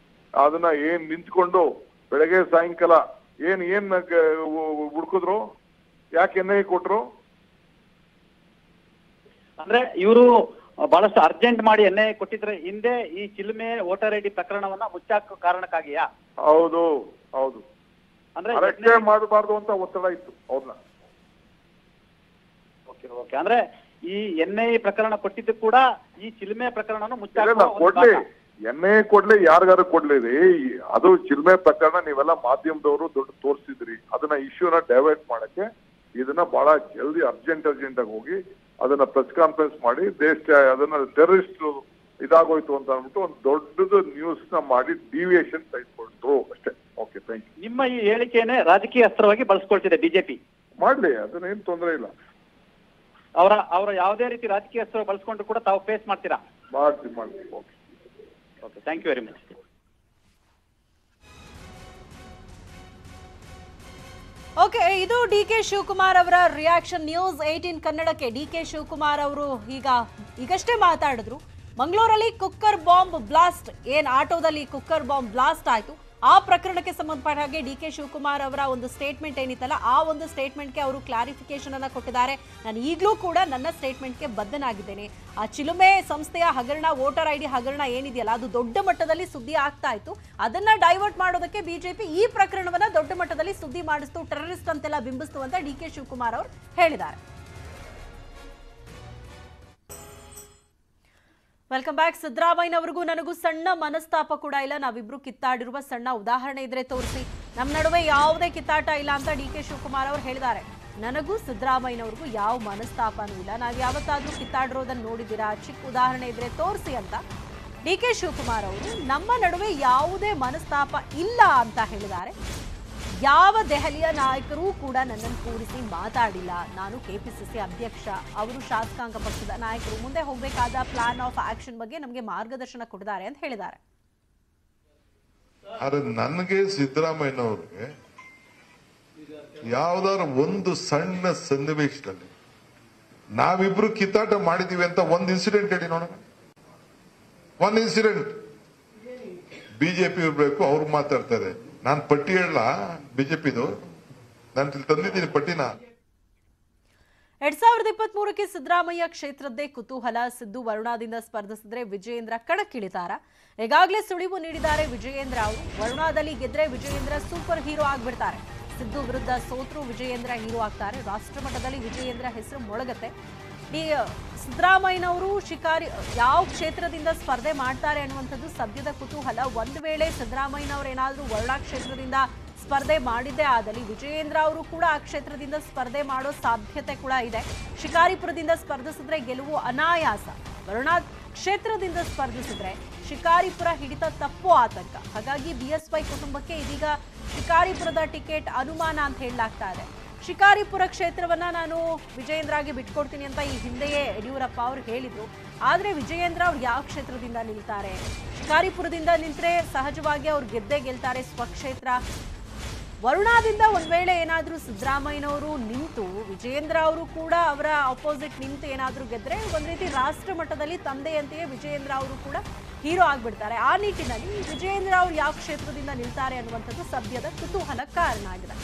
Speaker 2: ಅದನ್ನ ಏನ್ ನಿಂತ್ಕೊಂಡು ಬೆಳಗ್ಗೆ ಸಾಯಂಕಾಲ ಏನ್ ಹುಡುಕಿದ್ರು, ಯಾಕೆ ಎನ್ಐಎ ಕೊಟ್ರು?
Speaker 7: ಅಂದ್ರೆ ಇವರು ಬಹಳಷ್ಟು ಅರ್ಜೆಂಟ್ ಮಾಡಿ ಎನ್ಐಎ ಕೊಟ್ಟಿದ್ರೆ ಹಿಂದೆ ಈ ಚಿಲ್ಮೆ ವೋಟರ್ ಐಡಿ ಪ್ರಕರಣವನ್ನ ಮುಚ್ಚಾಕ ಕಾರಣಕ್ಕಾಗಿಯಾ?
Speaker 2: ಹೌದು ಹೌದು.
Speaker 7: ಅಂದ್ರೆ
Speaker 2: ಅರೆಸ್ಟೇ ಮಾಡಬಾರ್ದು ಅಂತ ಒತ್ತಡ ಇತ್ತು ಅವ್ರನ್ನ.
Speaker 7: ಓಕೆ, ಅಂದ್ರೆ ಈ ಎನ್ಐಎ ಪ್ರಕರಣ ಕೊಟ್ಟಿದ್ದು ಕೂಡ ಈ ಚಿಲ್ಮೆ ಪ್ರಕರಣ ಮುಚ್ಚಾಕ
Speaker 2: ಕೊಡ್ಲಿ, ಎನ್ಐಎ ಕೊಡ್ಲಿ, ಯಾರಿಗಾರು ಕೊಡ್ಲಿ ರೀ. ಅದು ಚಿಲ್ಮೆ ಪ್ರಕರಣ ನೀವೆಲ್ಲ ಮಾಧ್ಯಮದವರು ದೊಡ್ಡ ತೋರಿಸಿದ್ರಿ. ಅದನ್ನ ಇಶ್ಯೂನ ಡೈವರ್ಟ್ ಮಾಡಕ್ಕೆ ಇದನ್ನ ಬಹಳ ಜಲ್ದಿ ಅರ್ಜೆಂಟ್ ಆಗಿ ಹೋಗಿ ಅದನ್ನ ಪ್ರೆಸ್ ಕಾನ್ಫರೆನ್ಸ್ ಮಾಡಿ ಅದನ್ನ ಟೆರರಿಸ್ಟ್ ಇದಾಗೋಯ್ತು ಅಂತ ಅಂದ್ಬಿಟ್ಟು ಒಂದು ದೊಡ್ಡದು ನ್ಯೂಸ್ ನ ಮಾಡಿ ಡಿವಿಯೇಷನ್ ತೆಗೆದುಕೊಂಡ್ರು ಅಷ್ಟೇ. Okay, thank you.
Speaker 7: ನಿಮ್ಮ ಈ ಹೇಳಿಕೆಯನ್ನೇ ರಾಜಕೀಯ ಅಸ್ತ್ರವಾಗಿ ಬಳಸ್ಕೊಳ್ತಿದೆ ಬಿಜೆಪಿ.
Speaker 2: ಮಾಡ್ಲಿ, ಅದನ್ನ ಏನ್ ತೊಂದರೆ ಇಲ್ಲ.
Speaker 7: ಅವರ ಯಾವುದೇ ರೀತಿ ರಾಜಕೀಯ ಅಸ್ತ್ರ ಬಳಸ್ಕೊಂಡು ಕೂಡ ತಾವು ಫೇಸ್ ಮಾಡ್ತೀರಾ?
Speaker 2: ಮಾಡ್ತೀವಿ.
Speaker 7: Okay, thank you very much.
Speaker 1: Okay, ಇದು ಡಿ.ಕೆ. ಶಿವಕುಮಾರ್ ಅವರ ರಿಯಾಕ್ಷನ್. ನ್ಯೂಸ್ 18 ಕನ್ನಡಕ್ಕೆ ಡಿ.ಕೆ. ಶಿವಕುಮಾರ್ ಅವರು ಈಗಷ್ಟೇ ಮಾತಾಡಿದ್ರು. ಮಂಗಳೂರಲ್ಲಿ ಕುಕ್ಕರ್ ಬಾಂಬ್ ಬ್ಲಾಸ್ಟ್, ಏನ್ ಆಟೋದಲ್ಲಿ ಕುಕ್ಕರ್ ಬಾಂಬ್ ಬ್ಲಾಸ್ಟ್ ಆಯ್ತು, ಆ ಪ್ರಕರಣಕ್ಕೆ ಸಂಬಂಧಪಟ್ಟ ಹಾಗೆ ಡಿ.ಕೆ. ಶಿವಕುಮಾರ್ ಅವರ ಒಂದು ಸ್ಟೇಟ್ಮೆಂಟ್ ಏನಿತ್ತಲ್ಲ, ಆ ಒಂದು ಸ್ಟೇಟ್ಮೆಂಟ್ಗೆ ಅವರು ಕ್ಲಾರಿಫಿಕೇಶನ್ ಅನ್ನ ಕೊಟ್ಟಿದ್ದಾರೆ. ನಾನು ಈಗಲೂ ಕೂಡ ನನ್ನ ಸ್ಟೇಟ್ಮೆಂಟ್ಗೆ ಬದ್ಧನಾಗಿದ್ದೇನೆ. ಆ ಚಿಲುಮೆ ಸಂಸ್ಥೆಯ ಹಗರಣ, ವೋಟರ್ ಐಡಿ ಹಗರಣ ಏನಿದೆಯಲ್ಲ, ಅದು ದೊಡ್ಡ ಮಟ್ಟದಲ್ಲಿ ಸುದ್ದಿ ಆಗ್ತಾ ಇತ್ತು. ಅದನ್ನ ಡೈವರ್ಟ್ ಮಾಡೋದಕ್ಕೆ ಬಿಜೆಪಿ ಈ ಪ್ರಕರಣವನ್ನ ದೊಡ್ಡ ಮಟ್ಟದಲ್ಲಿ ಸುದ್ದಿ ಮಾಡಿಸ್ತು, ಟೆರರಿಸ್ಟ್ ಅಂತೆಲ್ಲ ಬಿಂಬಿಸ್ತು ಅಂತ ಡಿ.ಕೆ. ಶಿವಕುಮಾರ್ ಅವರು ಹೇಳಿದ್ದಾರೆ. Welcome back. ಸಿದ್ದರಾಮಯ್ಯನವರಿಗೂ ನನಗೂ ಸಣ್ಣ ಮನಸ್ತಾಪ ಕೂಡ ಇಲ್ಲ. ನಾವಿಬ್ರು ಕಿತ್ತಾಡಿರುವ ಸಣ್ಣ ಉದಾಹರಣೆ ಇದ್ರೆ ತೋರಿಸಿ. ನಮ್ಮ ನಡುವೆ ಯಾವುದೇ ಕಿತ್ತಾಟ ಇಲ್ಲ ಅಂತ ಡಿ.ಕೆ. ಶಿವಕುಮಾರ್ ಅವರು ಹೇಳಿದ್ದಾರೆ. ನನಗೂ ಸಿದ್ದರಾಮಯ್ಯನವ್ರಿಗೂ ಯಾವ ಮನಸ್ತಾಪನೂ ಇಲ್ಲ. ನಾವು ಯಾವತ್ತಾದ್ರೂ ಕಿತ್ತಾಡಿರೋದನ್ನ ನೋಡಿದ್ದೀರಾ? ಚಿಕ್ಕ ಉದಾಹರಣೆ ಇದ್ರೆ ತೋರಿಸಿ ಅಂತ ಡಿ.ಕೆ. ಶಿವಕುಮಾರ್ ಅವರು ನಮ್ಮ ನಡುವೆ ಯಾವುದೇ ಮನಸ್ತಾಪ ಇಲ್ಲ ಅಂತ ಹೇಳಿದ್ದಾರೆ. ಯಾವ ದೆಹಲಿಯ ನಾಯಕರೂ ಕೂಡ ನನ್ನನ್ನು ಕೂರಿಸಿ ಮಾತಾಡಿಲ್ಲ. ನಾನು ಕೆಪಿಸಿಸಿ ಅಧ್ಯಕ್ಷ, ಅವರು ಶಾಸಕಾಂಗ ಪಕ್ಷದ ನಾಯಕರು. ಮುಂದೆ ಹೋಗಬೇಕಾದ ಪ್ಲಾನ್ ಆಫ್ ಆಕ್ಷನ್ ಬಗ್ಗೆ ನಮಗೆ ಮಾರ್ಗದರ್ಶನ ಕೊಟ್ಟಿದ್ದಾರೆ ಅಂತ ಹೇಳಿದ್ದಾರೆ.
Speaker 2: ಆದ್ರೆ ನನಗೆ ಸಿದ್ದರಾಮಯ್ಯನವ್ರಿಗೆ ಯಾವ್ದಾದ್ರು ಒಂದು ಸಣ್ಣ ಸನ್ನಿವೇಶದಲ್ಲಿ ನಾವಿಬ್ರು ಕಿತ್ತಾಟ ಮಾಡಿದೀವಿ ಅಂತ ಒಂದು ಇನ್ಸಿಡೆಂಟ್ ಹೇಳಿ ನೋಡೋಣ. ಒಂದು ಇನ್ಸಿಡೆಂಟ್. ಬಿಜೆಪಿ ಇರ್ಬೇಕು, ಅವ್ರು ಮಾತಾಡ್ತಾರೆ. ನಾನು ಪಟ್ಟಿ ಹೇಳಲ್ಲ ಬಿಜೆಪಿದು, ನಾನು ತಂದಿದ್ದೀನಿ ಪಟ್ಟಿನ.
Speaker 1: 2023ಕ್ಕೆ ಸಿದ್ದರಾಮಯ್ಯ ಕ್ಷೇತ್ರದ್ದೇ ಕುತೂಹಲ. ಸಿದ್ದು ವರುಣಾದಿಂದ ಸ್ಪರ್ಧಿಸಿದ್ರೆ ವಿಜಯೇಂದ್ರ ಕಣಕ್ಕಿಳಿತಾರ? ಈಗಾಗಲೇ ಸುಳಿವು ನೀಡಿದ್ದಾರೆ ವಿಜಯೇಂದ್ರ ಅವರು. ವರುಣಾದಲ್ಲಿ ಗೆದ್ರೆ ವಿಜಯೇಂದ್ರ ಸೂಪರ್ ಹೀರೋ ಆಗ್ಬಿಡ್ತಾರೆ. ಸಿದ್ದು ವಿರುದ್ಧ ಸೋತ್ರು ವಿಜಯೇಂದ್ರ ಹೀರೋ ಆಗ್ತಾರೆ. ರಾಷ್ಟ್ರಮಟ್ಟದಲ್ಲಿ ವಿಜಯೇಂದ್ರ ಹೆಸರು ಮೊಳಗತ್ತೆ. ಸಿದ್ದರಾಮಯ್ಯನವರು ಶಿಕಾರಿ ಯಾವ ಕ್ಷೇತ್ರದಿಂದ ಸ್ಪರ್ಧೆ ಮಾಡ್ತಾರೆ ಅನ್ನುವಂಥದ್ದು ಸದ್ಯದ ಕುತೂಹಲ. ಒಂದು ವೇಳೆ ಸಿದ್ದರಾಮಯ್ಯನವರು ಏನಾದರೂ ವರುಣಾ ಕ್ಷೇತ್ರದಿಂದ ಸ್ಪರ್ಧೆ ಮಾಡಿದ್ದೇ ಆದಲ್ಲಿ ವಿಜಯೇಂದ್ರ ಅವರು ಕೂಡ ಆ ಕ್ಷೇತ್ರದಿಂದ ಸ್ಪರ್ಧೆ ಮಾಡೋ ಸಾಧ್ಯತೆ ಕೂಡ ಇದೆ. ಶಿಕಾರಿಪುರದಿಂದ ಸ್ಪರ್ಧಿಸಿದ್ರೆ ಗೆಲುವು ಅನಾಯಾಸ. ವರುಣಾ ಕ್ಷೇತ್ರದಿಂದ ಸ್ಪರ್ಧಿಸಿದ್ರೆ ಶಿಕಾರಿಪುರ ಹಿಡಿತ ತಪ್ಪು ಆತಂಕ. ಹಾಗಾಗಿ ಬಿಎಸ್ವೈ ಕುಟುಂಬಕ್ಕೆ ಇದೀಗ ಶಿಕಾರಿಪುರದ ಟಿಕೆಟ್ ಅನುಮಾನ ಅಂತ ಹೇಳಲಾಗ್ತಾ ಇದೆ. ಶಿಕಾರಿಪುರ ಕ್ಷೇತ್ರವನ್ನ ನಾನು ವಿಜಯೇಂದ್ರಗೆ ಬಿಟ್ಕೊಡ್ತೀನಿ ಅಂತ ಈ ಹಿಂದೆಯೇ ಯಡಿಯೂರಪ್ಪ ಅವರು ಹೇಳಿದ್ರು. ಆದ್ರೆ ವಿಜಯೇಂದ್ರ ಅವ್ರು ಯಾವ ಕ್ಷೇತ್ರದಿಂದ ನಿಲ್ತಾರೆ? ಶಿಕಾರಿಪುರದಿಂದ ನಿಂತರೆ ಸಹಜವಾಗಿ ಅವ್ರು ಗೆದ್ದೇ ಗೆಲ್ತಾರೆ, ಸ್ವಕ್ಷೇತ್ರ. ವರುಣಾದಿಂದ ಒಂದ್ ವೇಳೆ ಏನಾದ್ರೂ ಸಿದ್ದರಾಮಯ್ಯನವರು ನಿಂತು ವಿಜಯೇಂದ್ರ ಅವರು ಕೂಡ ಅವರ ಅಪೋಸಿಟ್ ನಿಂತು ಏನಾದ್ರೂ ಗೆದ್ರೆ ಒಂದ್ ರೀತಿ ರಾಷ್ಟ್ರ ಮಟ್ಟದಲ್ಲಿ ತಂದೆಯಂತೆಯೇ ವಿಜಯೇಂದ್ರ ಅವರು ಕೂಡ ಹೀರೋ ಆಗ್ಬಿಡ್ತಾರೆ. ಆ ನಿಟ್ಟಿನಲ್ಲಿ ವಿಜಯೇಂದ್ರ ಅವರು ಯಾವ ಕ್ಷೇತ್ರದಿಂದ ನಿಲ್ತಾರೆ ಅನ್ನುವಂಥದ್ದು ಸದ್ಯದ ಕುತೂಹಲಕ್ಕೆ ಕಾರಣ ಆಗಿದೆ.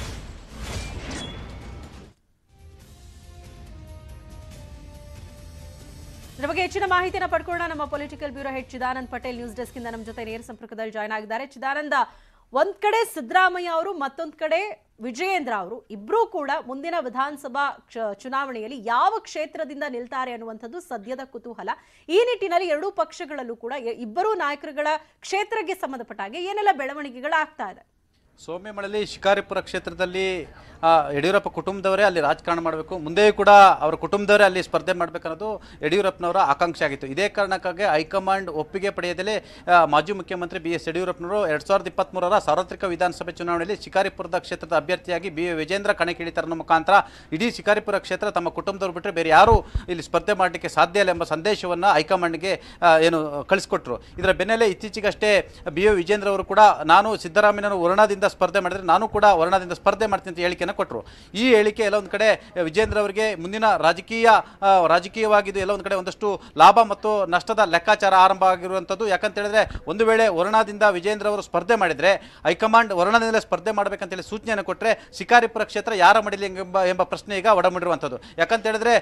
Speaker 1: ಇದರ ಬಗ್ಗೆ ಹೆಚ್ಚಿನ ಮಾಹಿತಿಯನ್ನು ಪಡ್ಕೊಳ್ಳೋಣ. ನಮ್ಮ political bureau head Chidanand Patel news desk ಇಂದ ನಮ್ಮ ಜೊತೆ ನೇರ ಸಂಪರ್ಕದಲ್ಲಿ ಜಾಯ್ನ್ ಆಗಿದ್ದಾರೆ. ಚಿದಾನಂದ, ಒಂದ್ ಕಡೆ ಸಿದ್ದರಾಮಯ್ಯ ಅವರು, ಮತ್ತೊಂದ್ ಕಡೆ ವಿಜಯೇಂದ್ರ ಅವರು ಇಬ್ರು ಕೂಡ ಮುಂದಿನ ವಿಧಾನಸಭಾ ಚುನಾವಣೆಯಲ್ಲಿ ಯಾವ ಕ್ಷೇತ್ರದಿಂದ ನಿಲ್ತಾರೆ ಅನ್ನುವಂಥದ್ದು ಸದ್ಯದ ಕುತೂಹಲ. ಈ ನಿಟ್ಟಿನಲ್ಲಿ ಎರಡೂ ಪಕ್ಷಗಳಲ್ಲೂ ಕೂಡ ಇಬ್ಬರೂ ನಾಯಕರುಗಳ ಕ್ಷೇತ್ರಕ್ಕೆ ಸಂಬಂಧಪಟ್ಟ ಹಾಗೆ ಏನೆಲ್ಲ ಬೆಳವಣಿಗೆಗಳಾಗ್ತಾ ಇದೆ?
Speaker 8: ಸೌಮ್ಯಮಳಲಿ ಶಿಕಾರಿಪುರ ಕ್ಷೇತ್ರದಲ್ಲಿ ಯಡಿಯೂರಪ್ಪ ಕುಟುಂಬದವರೇ ಅಲ್ಲಿ ರಾಜಕಾರಣ ಮಾಡಬೇಕು, ಮುಂದೆಯೂ ಕೂಡ ಅವರ ಕುಟುಂಬದವರೇ ಅಲ್ಲಿ ಸ್ಪರ್ಧೆ ಮಾಡಬೇಕನ್ನೋದು ಯಡಿಯೂರಪ್ಪನವರ ಆಕಾಂಕ್ಷೆ ಆಗಿತ್ತು. ಇದೇ ಕಾರಣಕ್ಕಾಗಿ ಹೈಕಮಾಂಡ್ ಒಪ್ಪಿಗೆ ಪಡೆಯದಲ್ಲೇ ಮಾಜಿ ಮುಖ್ಯಮಂತ್ರಿ BS ಯಡಿಯೂರಪ್ಪನವರು 2023ರ ಸಾರ್ವತ್ರಿಕ ವಿಧಾನಸಭೆ ಚುನಾವಣೆಯಲ್ಲಿ ಶಿಕಾರಿಪುರದ ಕ್ಷೇತ್ರದ ಅಭ್ಯರ್ಥಿಯಾಗಿ BA ವಿಜೇಂದ್ರ ಕಣಕ್ಕಿಳಿತಾರ ಮುಖಾಂತರ ಇಡೀ ಶಿಕಾರಿಪುರ ಕ್ಷೇತ್ರ ತಮ್ಮ ಕುಟುಂಬದವರು ಬಿಟ್ಟರೆ ಬೇರೆ ಯಾರೂ ಇಲ್ಲಿ ಸ್ಪರ್ಧೆ ಮಾಡಲಿಕ್ಕೆ ಸಾಧ್ಯ ಇಲ್ಲ ಎಂಬ ಸಂದೇಶವನ್ನು ಹೈಕಮಾಂಡ್ಗೆ ಕಳಿಸ್ಕೊಟ್ರು. ಇದರ ಬೆನ್ನಲ್ಲೇ ಇತ್ತೀಚೆಗಷ್ಟೇ BA ವಿಜೇಂದ್ರ ಅವರು ಕೂಡ ನಾನು ಸಿದ್ದರಾಮಯ್ಯನವರು ವರ್ಣದಿಂದ ಸ್ಪರ್ಧೆ ಮಾಡಿದ್ರೆ ನಾನು ಕೂಡ ವರ್ಣದಿಂದ ಸ್ಪರ್ಧೆ ಮಾಡ್ತೀನಿ ಅಂತ ಹೇಳಿಕೆಯನ್ನು ಕೊಟ್ಟರು. ಈ ಹೇಳಿಕೆ ಎಲ್ಲ ಒಂದು ಕಡೆ ವಿಜೇಂದ್ರ ಅವರಿಗೆ ಮುಂದಿನ ರಾಜಕೀಯವಾಗಿದ್ದು ಎಲ್ಲ ಒಂದು ಕಡೆ ಒಂದಷ್ಟು ಲಾಭ ಮತ್ತು ನಷ್ಟದ ಲೆಕ್ಕಾಚಾರ ಆರಂಭ ಆಗಿರುವಂಥದ್ದು. ಯಾಕಂತ ಹೇಳಿದ್ರೆ ಒಂದು ವೇಳೆ ವರ್ಣದಿಂದ ವಿಜೇಂದ್ರ ಅವರು ಸ್ಪರ್ಧೆ ಮಾಡಿದ್ರೆ ಹೈಕಮಾಂಡ್ ವರ್ಣದಿಂದಲೇ ಸ್ಪರ್ಧೆ ಮಾಡಬೇಕಂತೇಳಿ ಸೂಚನೆಯನ್ನು ಕೊಟ್ಟರೆ ಶಿಕಾರಿಪುರ ಕ್ಷೇತ್ರ ಯಾರ ಮಡಿಲಿ ಎಂಬ ಪ್ರಶ್ನೆ ಈಗ ಒಡಮೂಡಿರುವಂಥದ್ದು. ಯಾಕಂತ ಹೇಳಿದ್ರೆ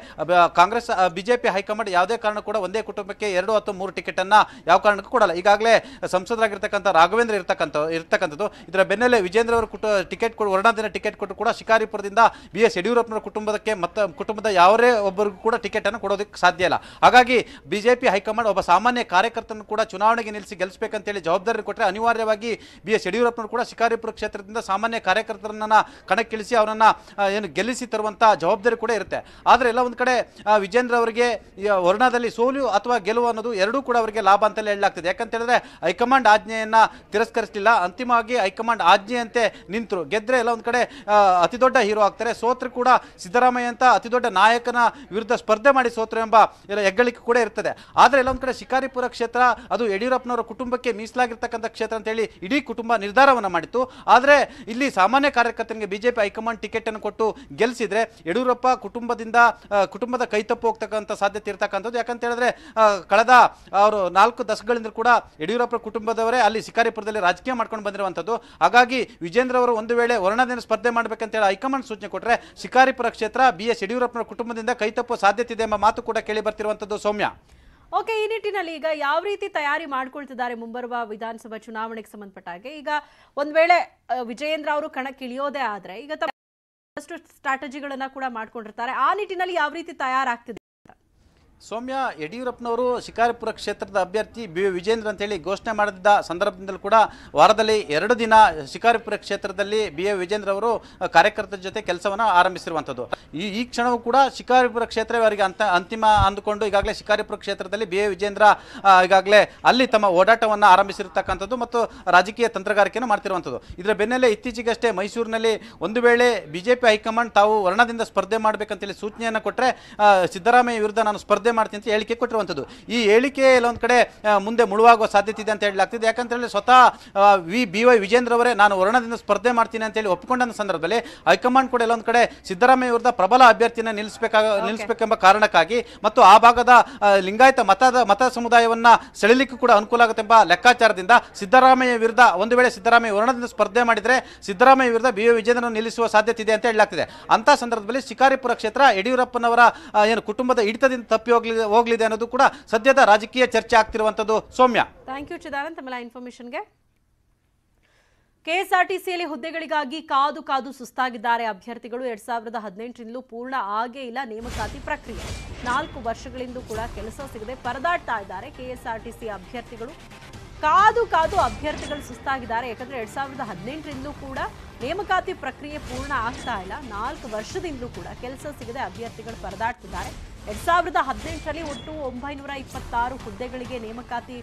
Speaker 8: ಕಾಂಗ್ರೆಸ್ BJP ಹೈಕಮಾಂಡ್ ಯಾವುದೇ ಕಾರಣ ಕೂಡ ಒಂದೇ ಕುಟುಂಬಕ್ಕೆ 2 ಅಥವಾ 3 ಟಿಕೆಟ್ ಅನ್ನ ಯಾವ ಕಾರಣಕ್ಕೂ ಕೊಡಲ್ಲ. ಈಗಾಗಲೇ ಸಂಸದರಾಗಿರ್ತಕ್ಕಂಥ ರಾಘವೇಂದ್ರ ಇರ್ತಕ್ಕಂಥದ್ದು. ಇದರ ಬೆನ್ನಲ್ಲೇ ವಿಜೇಂದ್ರ ಅವರು ಟಿಕೆಟ್ ಕೊಟ್ಟು ವರ್ಣದಿಂದ ಟಿಕೆಟ್ ಕೊಟ್ಟು ಕೂಡ ಶಿಕಾರಿಪುರದಿಂದ BS ಯಡಿಯೂರಪ್ಪನವರ ಕುಟುಂಬಕ್ಕೆ ಮತ್ತು ಕುಟುಂಬದ ಯಾವರೇ ಒಬ್ಬರಿಗೂ ಕೂಡ ಟಿಕೆಟ್ ಅನ್ನು ಕೊಡೋದಕ್ಕೆ ಸಾಧ್ಯ ಇಲ್ಲ. ಹಾಗಾಗಿ BJP ಹೈಕಮಾಂಡ್ ಒಬ್ಬ ಸಾಮಾನ್ಯ ಕಾರ್ಯಕರ್ತನ ಕೂಡ ಚುನಾವಣೆಗೆ ನಿಲ್ಲಿಸಿ ಗೆಲ್ಲಿಸಬೇಕಂತೇಳಿ ಜವಾಬ್ದಾರಿ ಕೊಟ್ಟರೆ ಅನಿವಾರ್ಯವಾಗಿ BS ಯಡಿಯೂರಪ್ಪನವರು ಕೂಡ ಶಿಕಾರಿಪುರ ಕ್ಷೇತ್ರದಿಂದ ಸಾಮಾನ್ಯ ಕಾರ್ಯಕರ್ತರನ್ನ ಕಣಕ್ಕಿಳಿಸಿ ಅವರನ್ನ ಗೆಲ್ಲಿಸಿ ತರುವಂತ ಜವಾಬ್ದಾರಿ ಕೂಡ ಇರುತ್ತೆ. ಆದರೆ ಎಲ್ಲ ಒಂದು ಕಡೆ ವಿಜೇಂದ್ರ ಅವರಿಗೆ ವರ್ಣದಲ್ಲಿ ಸೋಲು ಅಥವಾ ಗೆಲುವು ಅನ್ನೋದು ಎರಡೂ ಕೂಡ ಅವರಿಗೆ ಲಾಭ ಅಂತಲೇ ಹೇಳಲಾಗ್ತದೆ. ಯಾಕಂತ ಹೇಳಿದ್ರೆ ಹೈಕಮಾಂಡ್ ಆಜ್ಞೆಯನ್ನ ತಿರಸ್ಕರಿಸಲಿಲ್ಲ, ಅಂತಿಮವಾಗಿ ಹೈಕಮಾಂಡ್ ಆಜ್ಞೆಯಂತೆ ನಿಂತರು. ಗೆದ್ರೆ ಎಲ್ಲ ಒಂದು ಕಡೆ ಅತಿ ದೊಡ್ಡ ಹೀರೋ ಆಗ್ತಾರೆ, ಸೋತ್ರು ಕೂಡ ಸಿದ್ದರಾಮಯ್ಯ ಅಂತ ಅತಿ ದೊಡ್ಡ ನಾಯಕನ ವಿರುದ್ಧ ಸ್ಪರ್ಧೆ ಮಾಡಿ ಸೋತ್ರು ಎಂಬ ಹೆಗ್ಗಳಿಕೆ ಕೂಡ ಇರ್ತದೆ. ಆದರೆ ಎಲ್ಲ ಒಂದು ಕಡೆ ಶಿಕಾರಿಪುರ ಕ್ಷೇತ್ರ ಅದು ಯಡಿಯೂರಪ್ಪನವರ ಕುಟುಂಬಕ್ಕೆ ಮೀಸಲಾಗಿರ್ತಕ್ಕಂಥ ಕ್ಷೇತ್ರ ಅಂತ ಹೇಳಿ ಇಡೀ ಕುಟುಂಬ ನಿರ್ಧಾರವನ್ನು ಮಾಡಿತ್ತು. ಆದರೆ ಇಲ್ಲಿ ಸಾಮಾನ್ಯ ಕಾರ್ಯಕರ್ತನಿಗೆ BJP ಹೈಕಮಾಂಡ್ ಟಿಕೆಟ್ ಅನ್ನು ಕೊಟ್ಟು ಗೆಲ್ಲಿಸಿದ್ರೆ ಯಡಿಯೂರಪ್ಪ ಕುಟುಂಬದ ಕೈತಪ್ಪು ಹೋಗ್ತಕ್ಕಂಥ ಸಾಧ್ಯತೆ ಇರ್ತಕ್ಕಂಥದ್ದು. ಯಾಕಂತ ಹೇಳಿದ್ರೆ ಕಳೆದ ಅವರು 4 ದಶಕಗಳಿಂದ ಕೂಡ ಯಡಿಯೂರಪ್ಪ ಕುಟುಂಬದವರೇ ಅಲ್ಲಿ ಶಿಕಾರಿಪುರದಲ್ಲಿ ರಾಜಕೀಯ ಮಾಡ್ಕೊಂಡು ಬಂದಿರುವಂಥದ್ದು. ಹಾಗಾಗಿ ವಿಜೇಂದ್ರ ಅವರು ಒಂದು ವೇಳೆ ವರ್ಣದಿಂದ ಸ್ಪರ್ಧೆ ಮಾಡಬೇಕಂತ ಹೇಳಿ ಹೈಕಮಾಂಡ್ ಸೂಚನೆ ಕೊಟ್ಟರೆ ಶಿಕಾರಿಪುರ ಕ್ಷೇತ್ರ BS ಯಡಿಯೂರಪ್ಪನ ಕುಟುಂಬದಿಂದ ಕೈತಪ್ಪುವ ಸಾಧ್ಯತೆ ಇದೆ ಎಂಬ ಮಾತು ಕೂಡ ಕೇಳಿ ಬರ್ತಿರುವಂತದ್ದು. ಸೌಮ್ಯ,
Speaker 1: ಓಕೆ, ಈ ನಿಟ್ಟಿನಲ್ಲಿ ಈಗ ಯಾವ ರೀತಿ ತಯಾರಿ ಮಾಡ್ಕೊಳ್ತಿದ್ದಾರೆ ಮುಂಬರುವ ವಿಧಾನಸಭಾ ಚುನಾವಣೆಗೆ ಸಂಬಂಧಪಟ್ಟ ಹಾಗೆ? ಈಗ ಒಂದ್ ವೇಳೆ ವಿಜಯೇಂದ್ರ ಅವರು ಕಣಕ್ಕಿಳಿಯೋದೇ ಆದ್ರೆ ಈಗ ಸ್ಟ್ರಾಟಜಿಗಳನ್ನ ಕೂಡ ಮಾಡ್ಕೊಂಡಿರ್ತಾರೆ. ಆ ನಿಟ್ಟಿನಲ್ಲಿ ಯಾವ ರೀತಿ ತಯಾರಾಗ್ತಿದೆ?
Speaker 8: ಸೌಮ್ಯ, ಯಡಿಯೂರಪ್ಪನವರು ಶಿಕಾರಿಪುರ ಕ್ಷೇತ್ರದ ಅಭ್ಯರ್ಥಿ BA ವಿಜೇಂದ್ರ ಅಂತೇಳಿ ಘೋಷಣೆ ಮಾಡಿದ ಸಂದರ್ಭದಲ್ಲಿ ಕೂಡ ವಾರದಲ್ಲಿ 2 ದಿನ ಶಿಕಾರಿಪುರ ಕ್ಷೇತ್ರದಲ್ಲಿ BA ವಿಜೇಂದ್ರ ಅವರು ಕಾರ್ಯಕರ್ತರ ಜೊತೆ ಕೆಲಸವನ್ನು ಆರಂಭಿಸಿರುವಂಥದ್ದು. ಈ ಕ್ಷಣವೂ ಕೂಡ ಶಿಕಾರಿಪುರ ಕ್ಷೇತ್ರ ಅವರಿಗೆ ಅಂತಿಮ ಅಂದುಕೊಂಡು ಈಗಾಗಲೇ ಶಿಕಾರಿಪುರ ಕ್ಷೇತ್ರದಲ್ಲಿ BA ವಿಜೇಂದ್ರ ಈಗಾಗಲೇ ಅಲ್ಲಿ ತಮ್ಮ ಓಡಾಟವನ್ನು ಆರಂಭಿಸಿರ್ತಕ್ಕಂಥದ್ದು ಮತ್ತು ರಾಜಕೀಯ ತಂತ್ರಗಾರಿಕೆಯನ್ನು ಮಾಡ್ತಿರುವಂಥದ್ದು. ಇದರ ಬೆನ್ನಲ್ಲೇ ಇತ್ತೀಚೆಗಷ್ಟೇ ಮೈಸೂರಿನಲ್ಲಿ ಒಂದು ವೇಳೆ BJP ಹೈಕಮಾಂಡ್ ತಾವು ವರ್ಣದಿಂದ ಸ್ಪರ್ಧೆ ಮಾಡಬೇಕಂತೇಳಿ ಸೂಚನೆಯನ್ನು ಕೊಟ್ಟರೆ ಸಿದ್ದರಾಮಯ್ಯ ವಿರುದ್ಧ ನಾನು ಸ್ಪರ್ಧೆ ಮಾಡ್ತೀನಿ ಅಂತ ಹೇಳಿಕೆ ಕೊಟ್ಟಿರುವಂಥದ್ದು. ಈ ಹೇಳಿಕೆ ಎಲ್ಲ ಒಂದು ಕಡೆ ಮುಂದೆ ಮುಳುವಾಗುವ ಸಾಧ್ಯತೆ ಇದೆ ಅಂತ ಹೇಳಲಾಗ್ತಿದೆ. ಯಾಕಂತ ಹೇಳಿ ಸ್ವತಃ BY ವಿಜೇಂದ್ರ ಅವರೇ ನಾನು ವರ್ಣದಿಂದ ಸ್ಪರ್ಧೆ ಮಾಡ್ತೀನಿ ಅಂತ ಹೇಳಿ ಒಪ್ಪಿಕೊಂಡ ಸಂದರ್ಭದಲ್ಲಿ ಹೈಕಮಾಂಡ್ ಕೂಡ ಎಲ್ಲ ಒಂದು ಕಡೆ ಸಿದ್ದರಾಮಯ್ಯ ವಿರುದ್ಧ ಪ್ರಬಲ ಅಭ್ಯರ್ಥಿಯನ್ನು ನಿಲ್ಲಿಸಬೇಕೆಂಬ ಕಾರಣಕ್ಕಾಗಿ ಮತ್ತು ಆ ಭಾಗದ ಲಿಂಗಾಯತ ಮತ ಸಮುದಾಯವನ್ನ ಸೆಳೆಯಲಿಕ್ಕೂ ಕೂಡ ಅನುಕೂಲ ಆಗುತ್ತೆ ಎಂಬ ಲೆಕ್ಕಾಚಾರದಿಂದ ಸಿದ್ದರಾಮಯ್ಯ ವಿರುದ್ಧ ಒಂದು ವೇಳೆ ಸಿದ್ದರಾಮಯ್ಯ ವರ್ಣದಿಂದ ಸ್ಪರ್ಧೆ ಮಾಡಿದ್ರೆ ಸಿದ್ದರಾಮಯ್ಯ ವಿರುದ್ಧ BY ವಿಜೇಂದ್ರ ನಿಲ್ಲಿಸುವ ಸಾಧ್ಯತೆ ಇದೆ ಅಂತ ಹೇಳಲಾಗ್ತಿದೆ. ಅಂತ ಸಂದರ್ಭದಲ್ಲಿ ಶಿಕಾರಿಪುರ ಕ್ಷೇತ್ರ ಯಡಿಯೂರಪ್ಪನವರ ಕುಟುಂಬದ ಹಿಡಿತದಿಂದ ತಪ್ಪಿ ಹೋಗಲಿದೆ ಅನ್ನೋದು ಕೂಡ ಸದ್ಯದ ರಾಜಕೀಯ ಚರ್ಚೆ ಆಗ್ತಿರುವಂತದ್ದು. ಸೌಮ್ಯ,
Speaker 1: ಥ್ಯಾಂಕ್ ಯು ಚಿದಾನಂದ್ ತಮ್ಮ ಇನ್ಫಾರ್ಮೇಶನ್ಗೆ. ಕೆಎಸ್ಆರ್ಟಿಸಿಯಲ್ಲಿ ಹುದ್ದೆಗಳಿಗಾಗಿ ಕಾದು ಸುಸ್ತಾಗಿದ್ದಾರೆ ಅಭ್ಯರ್ಥಿಗಳು. 2018ರಿಂದಲೂ ಪೂರ್ಣ ಆಗೇ ಇಲ್ಲ ನೇಮಕಾತಿ ಪ್ರಕ್ರಿಯೆ. 4 ವರ್ಷಗಳಿಂದ ಕೂಡ ಕೆಲಸ ಸಿಗದೆ ಪರದಾಡ್ತಾ ಇದ್ದಾರೆ ಕೆಎಸ್ಆರ್ಟಿಸಿ ಅಭ್ಯರ್ಥಿಗಳು. ಕಾದು ಅಭ್ಯರ್ಥಿಗಳು ಸುಸ್ತಾಗಿದ್ದಾರೆ. ಯಾಕಂದ್ರೆ 2018ರಿಂದಲೂ ಕೂಡ ನೇಮಕಾತಿ ಪ್ರಕ್ರಿಯೆ ಪೂರ್ಣ ಆಗ್ತಾ ಇಲ್ಲ. 4 ವರ್ಷದಿಂದಲೂ ಕೂಡ ಕೆಲಸ ಸಿಗದೆ ಅಭ್ಯರ್ಥಿಗಳು ಪರದಾಡ್ತಿದ್ದಾರೆ. 2018ರಲ್ಲಿ ಒಟ್ಟು 926 ಹುದ್ದೆಗಳಿಗೆ ನೇಮಕಾತಿ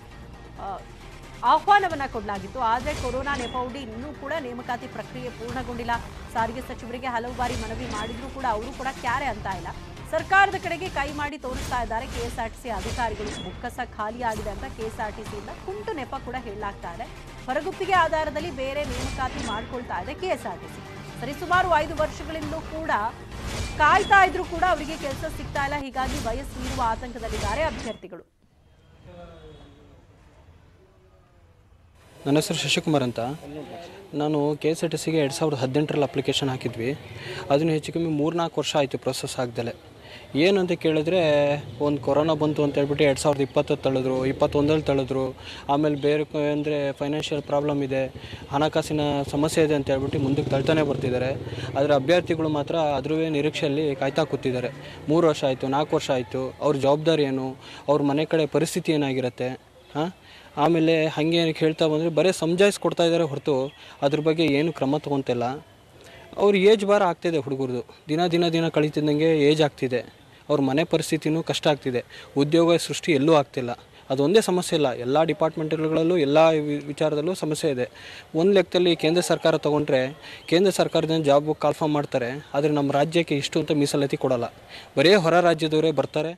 Speaker 1: ಆಹ್ವಾನವನ್ನ ಕೊಡಲಾಗಿತ್ತು. ಆದರೆ ಕೊರೋನಾ ನೆಪವೊಡ್ಡಿ ಇನ್ನೂ ಕೂಡ ನೇಮಕಾತಿ ಪ್ರಕ್ರಿಯೆ ಪೂರ್ಣಗೊಂಡಿಲ್ಲ. ಸಾರಿಗೆ ಸಚಿವರಿಗೆ ಹಲವು ಬಾರಿ ಮನವಿ ಮಾಡಿದ್ರೂ ಕೂಡ ಅವರು ಕೂಡ ಕ್ಯಾರೆ ಅಂತ ಇಲ್ಲ. ಸರ್ಕಾರದ ಕಡೆಗೆ ಕೈ ಮಾಡಿ ತೋರಿಸ್ತಾ ಇದ್ದಾರೆ ಕೆಎಸ್ಆರ್ಟಿಸಿ ಅಧಿಕಾರಿಗಳು. ಬುಕ್ಕಸ ಖಾಲಿಯಾಗಿದೆ ಅಂತ ಕೆಎಸ್ಆರ್ಟಿಸಿಯಿಂದ ಕುಂಟು ನೆಪ ಕೂಡ ಹೇಳಲಾಗ್ತಾ ಇದೆ. ಹೊರಗುತ್ತಿಗೆ ಆಧಾರದಲ್ಲಿ ಬೇರೆ ನೇಮಕಾತಿ ಮಾಡ್ಕೊಳ್ತಾ ಇದೆ ಕೆಎಸ್ಆರ್ಟಿಸಿ. ಸರಿಸುಮಾರು 5 ವರ್ಷಗಳಿಂದಲೂ ಕೂಡ ಕಾಯ್ತಾ ಇದ್ರೂ ಕೂಡ ಅವರಿಗೆ ಕೆಲಸ ಸಿಗ್ತಾ ಇಲ್ಲ. ಹೀಗಾಗಿ ವಯಸ್ಸು ಮೀರುವ ಆತಂಕದಲ್ಲಿದ್ದಾರೆ ಅಭ್ಯರ್ಥಿಗಳು.
Speaker 9: ನನ್ನ ಹೆಸರು ಶಶಿಕುಮಾರ್ ಅಂತ. ನಾನು KSRTCಗೆ 2018ರಲ್ಲಿ ಅಪ್ಲಿಕೇಶನ್ ಹಾಕಿದ್ವಿ. ಅದನ್ನು ಹೆಚ್ಚು ಕಮ್ಮಿ 3-4 ವರ್ಷ ಆಯಿತು ಪ್ರೊಸೆಸ್ ಆಗ್ದಲೆ. ಏನಂತ ಕೇಳಿದ್ರೆ ಒಂದು ಕೊರೋನಾ ಬಂತು ಅಂತ ಹೇಳ್ಬಿಟ್ಟು 2020 ತಳೆದ್ರು, 21ರಲ್ಲಿ ತಳೆದ್ರು. ಆಮೇಲೆ ಬೇರೆ ಅಂದರೆ ಫೈನಾನ್ಷಿಯಲ್ ಪ್ರಾಬ್ಲಮ್ ಇದೆ, ಹಣಕಾಸಿನ ಸಮಸ್ಯೆ ಇದೆ ಅಂತ ಹೇಳ್ಬಿಟ್ಟು ಮುಂದಕ್ಕೆ ತಳ್ತಾನೆ ಬರ್ತಿದ್ದಾರೆ. ಆದರೆ ಅಭ್ಯರ್ಥಿಗಳು ಮಾತ್ರ ಅದ್ರ ನಿರೀಕ್ಷೆಯಲ್ಲಿ ಕಾಯ್ತಾ ಕೂತಿದ್ದಾರೆ. 3 ವರ್ಷ ಆಯಿತು, 4 ವರ್ಷ ಆಯಿತು. ಅವ್ರ ಜವಾಬ್ದಾರಿ ಏನು, ಅವ್ರ ಮನೆ ಕಡೆ ಪರಿಸ್ಥಿತಿ ಏನಾಗಿರುತ್ತೆ ಆಮೇಲೆ ಹಾಗೆ ಹೇಳ್ತಾ ಬಂದರೆ ಬರೀ ಸಮಜಾಯಿಸ್ಕೊಡ್ತಾ ಇದ್ದಾರೆ ಹೊರತು ಅದ್ರ ಬಗ್ಗೆ ಏನು ಕ್ರಮ ತೊಗೊತಿಲ್ಲ. ಅವ್ರ ಏಜ್ ಭಾರ ಆಗ್ತಿದೆ ಹುಡುಗರದು. ದಿನ ಕಳೀತಿದ್ದಂಗೆ ಏಜ್ ಆಗ್ತಿದೆ. ಅವ್ರ ಮನೆ ಪರಿಸ್ಥಿತಿನೂ ಕಷ್ಟ ಆಗ್ತಿದೆ. ಉದ್ಯೋಗ ಸೃಷ್ಟಿ ಎಲ್ಲೂ ಆಗ್ತಿಲ್ಲ. ಅದೊಂದೇ ಸಮಸ್ಯೆ ಇಲ್ಲ, ಎಲ್ಲ ಡಿಪಾರ್ಟ್ಮೆಂಟ್ಗಳಲ್ಲೂ ಎಲ್ಲ ವಿಚಾರದಲ್ಲೂ ಸಮಸ್ಯೆ ಇದೆ. ಒಂದು ಲೆಕ್ಕದಲ್ಲಿ ಕೇಂದ್ರ ಸರ್ಕಾರ ತೊಗೊಂಡ್ರೆ ಕೇಂದ್ರ ಸರ್ಕಾರದಿಂದ ಜಾಬ್ ಕಾಲ್ಫಾರ್ಮ್ ಮಾಡ್ತಾರೆ. ಆದರೆ ನಮ್ಮ ರಾಜ್ಯಕ್ಕೆ ಇಷ್ಟು ಅಂತ ಮೀಸಲಾತಿ ಕೊಡೋಲ್ಲ. ಬರೀ ಹೊರ ರಾಜ್ಯದವರೇ ಬರ್ತಾರೆ.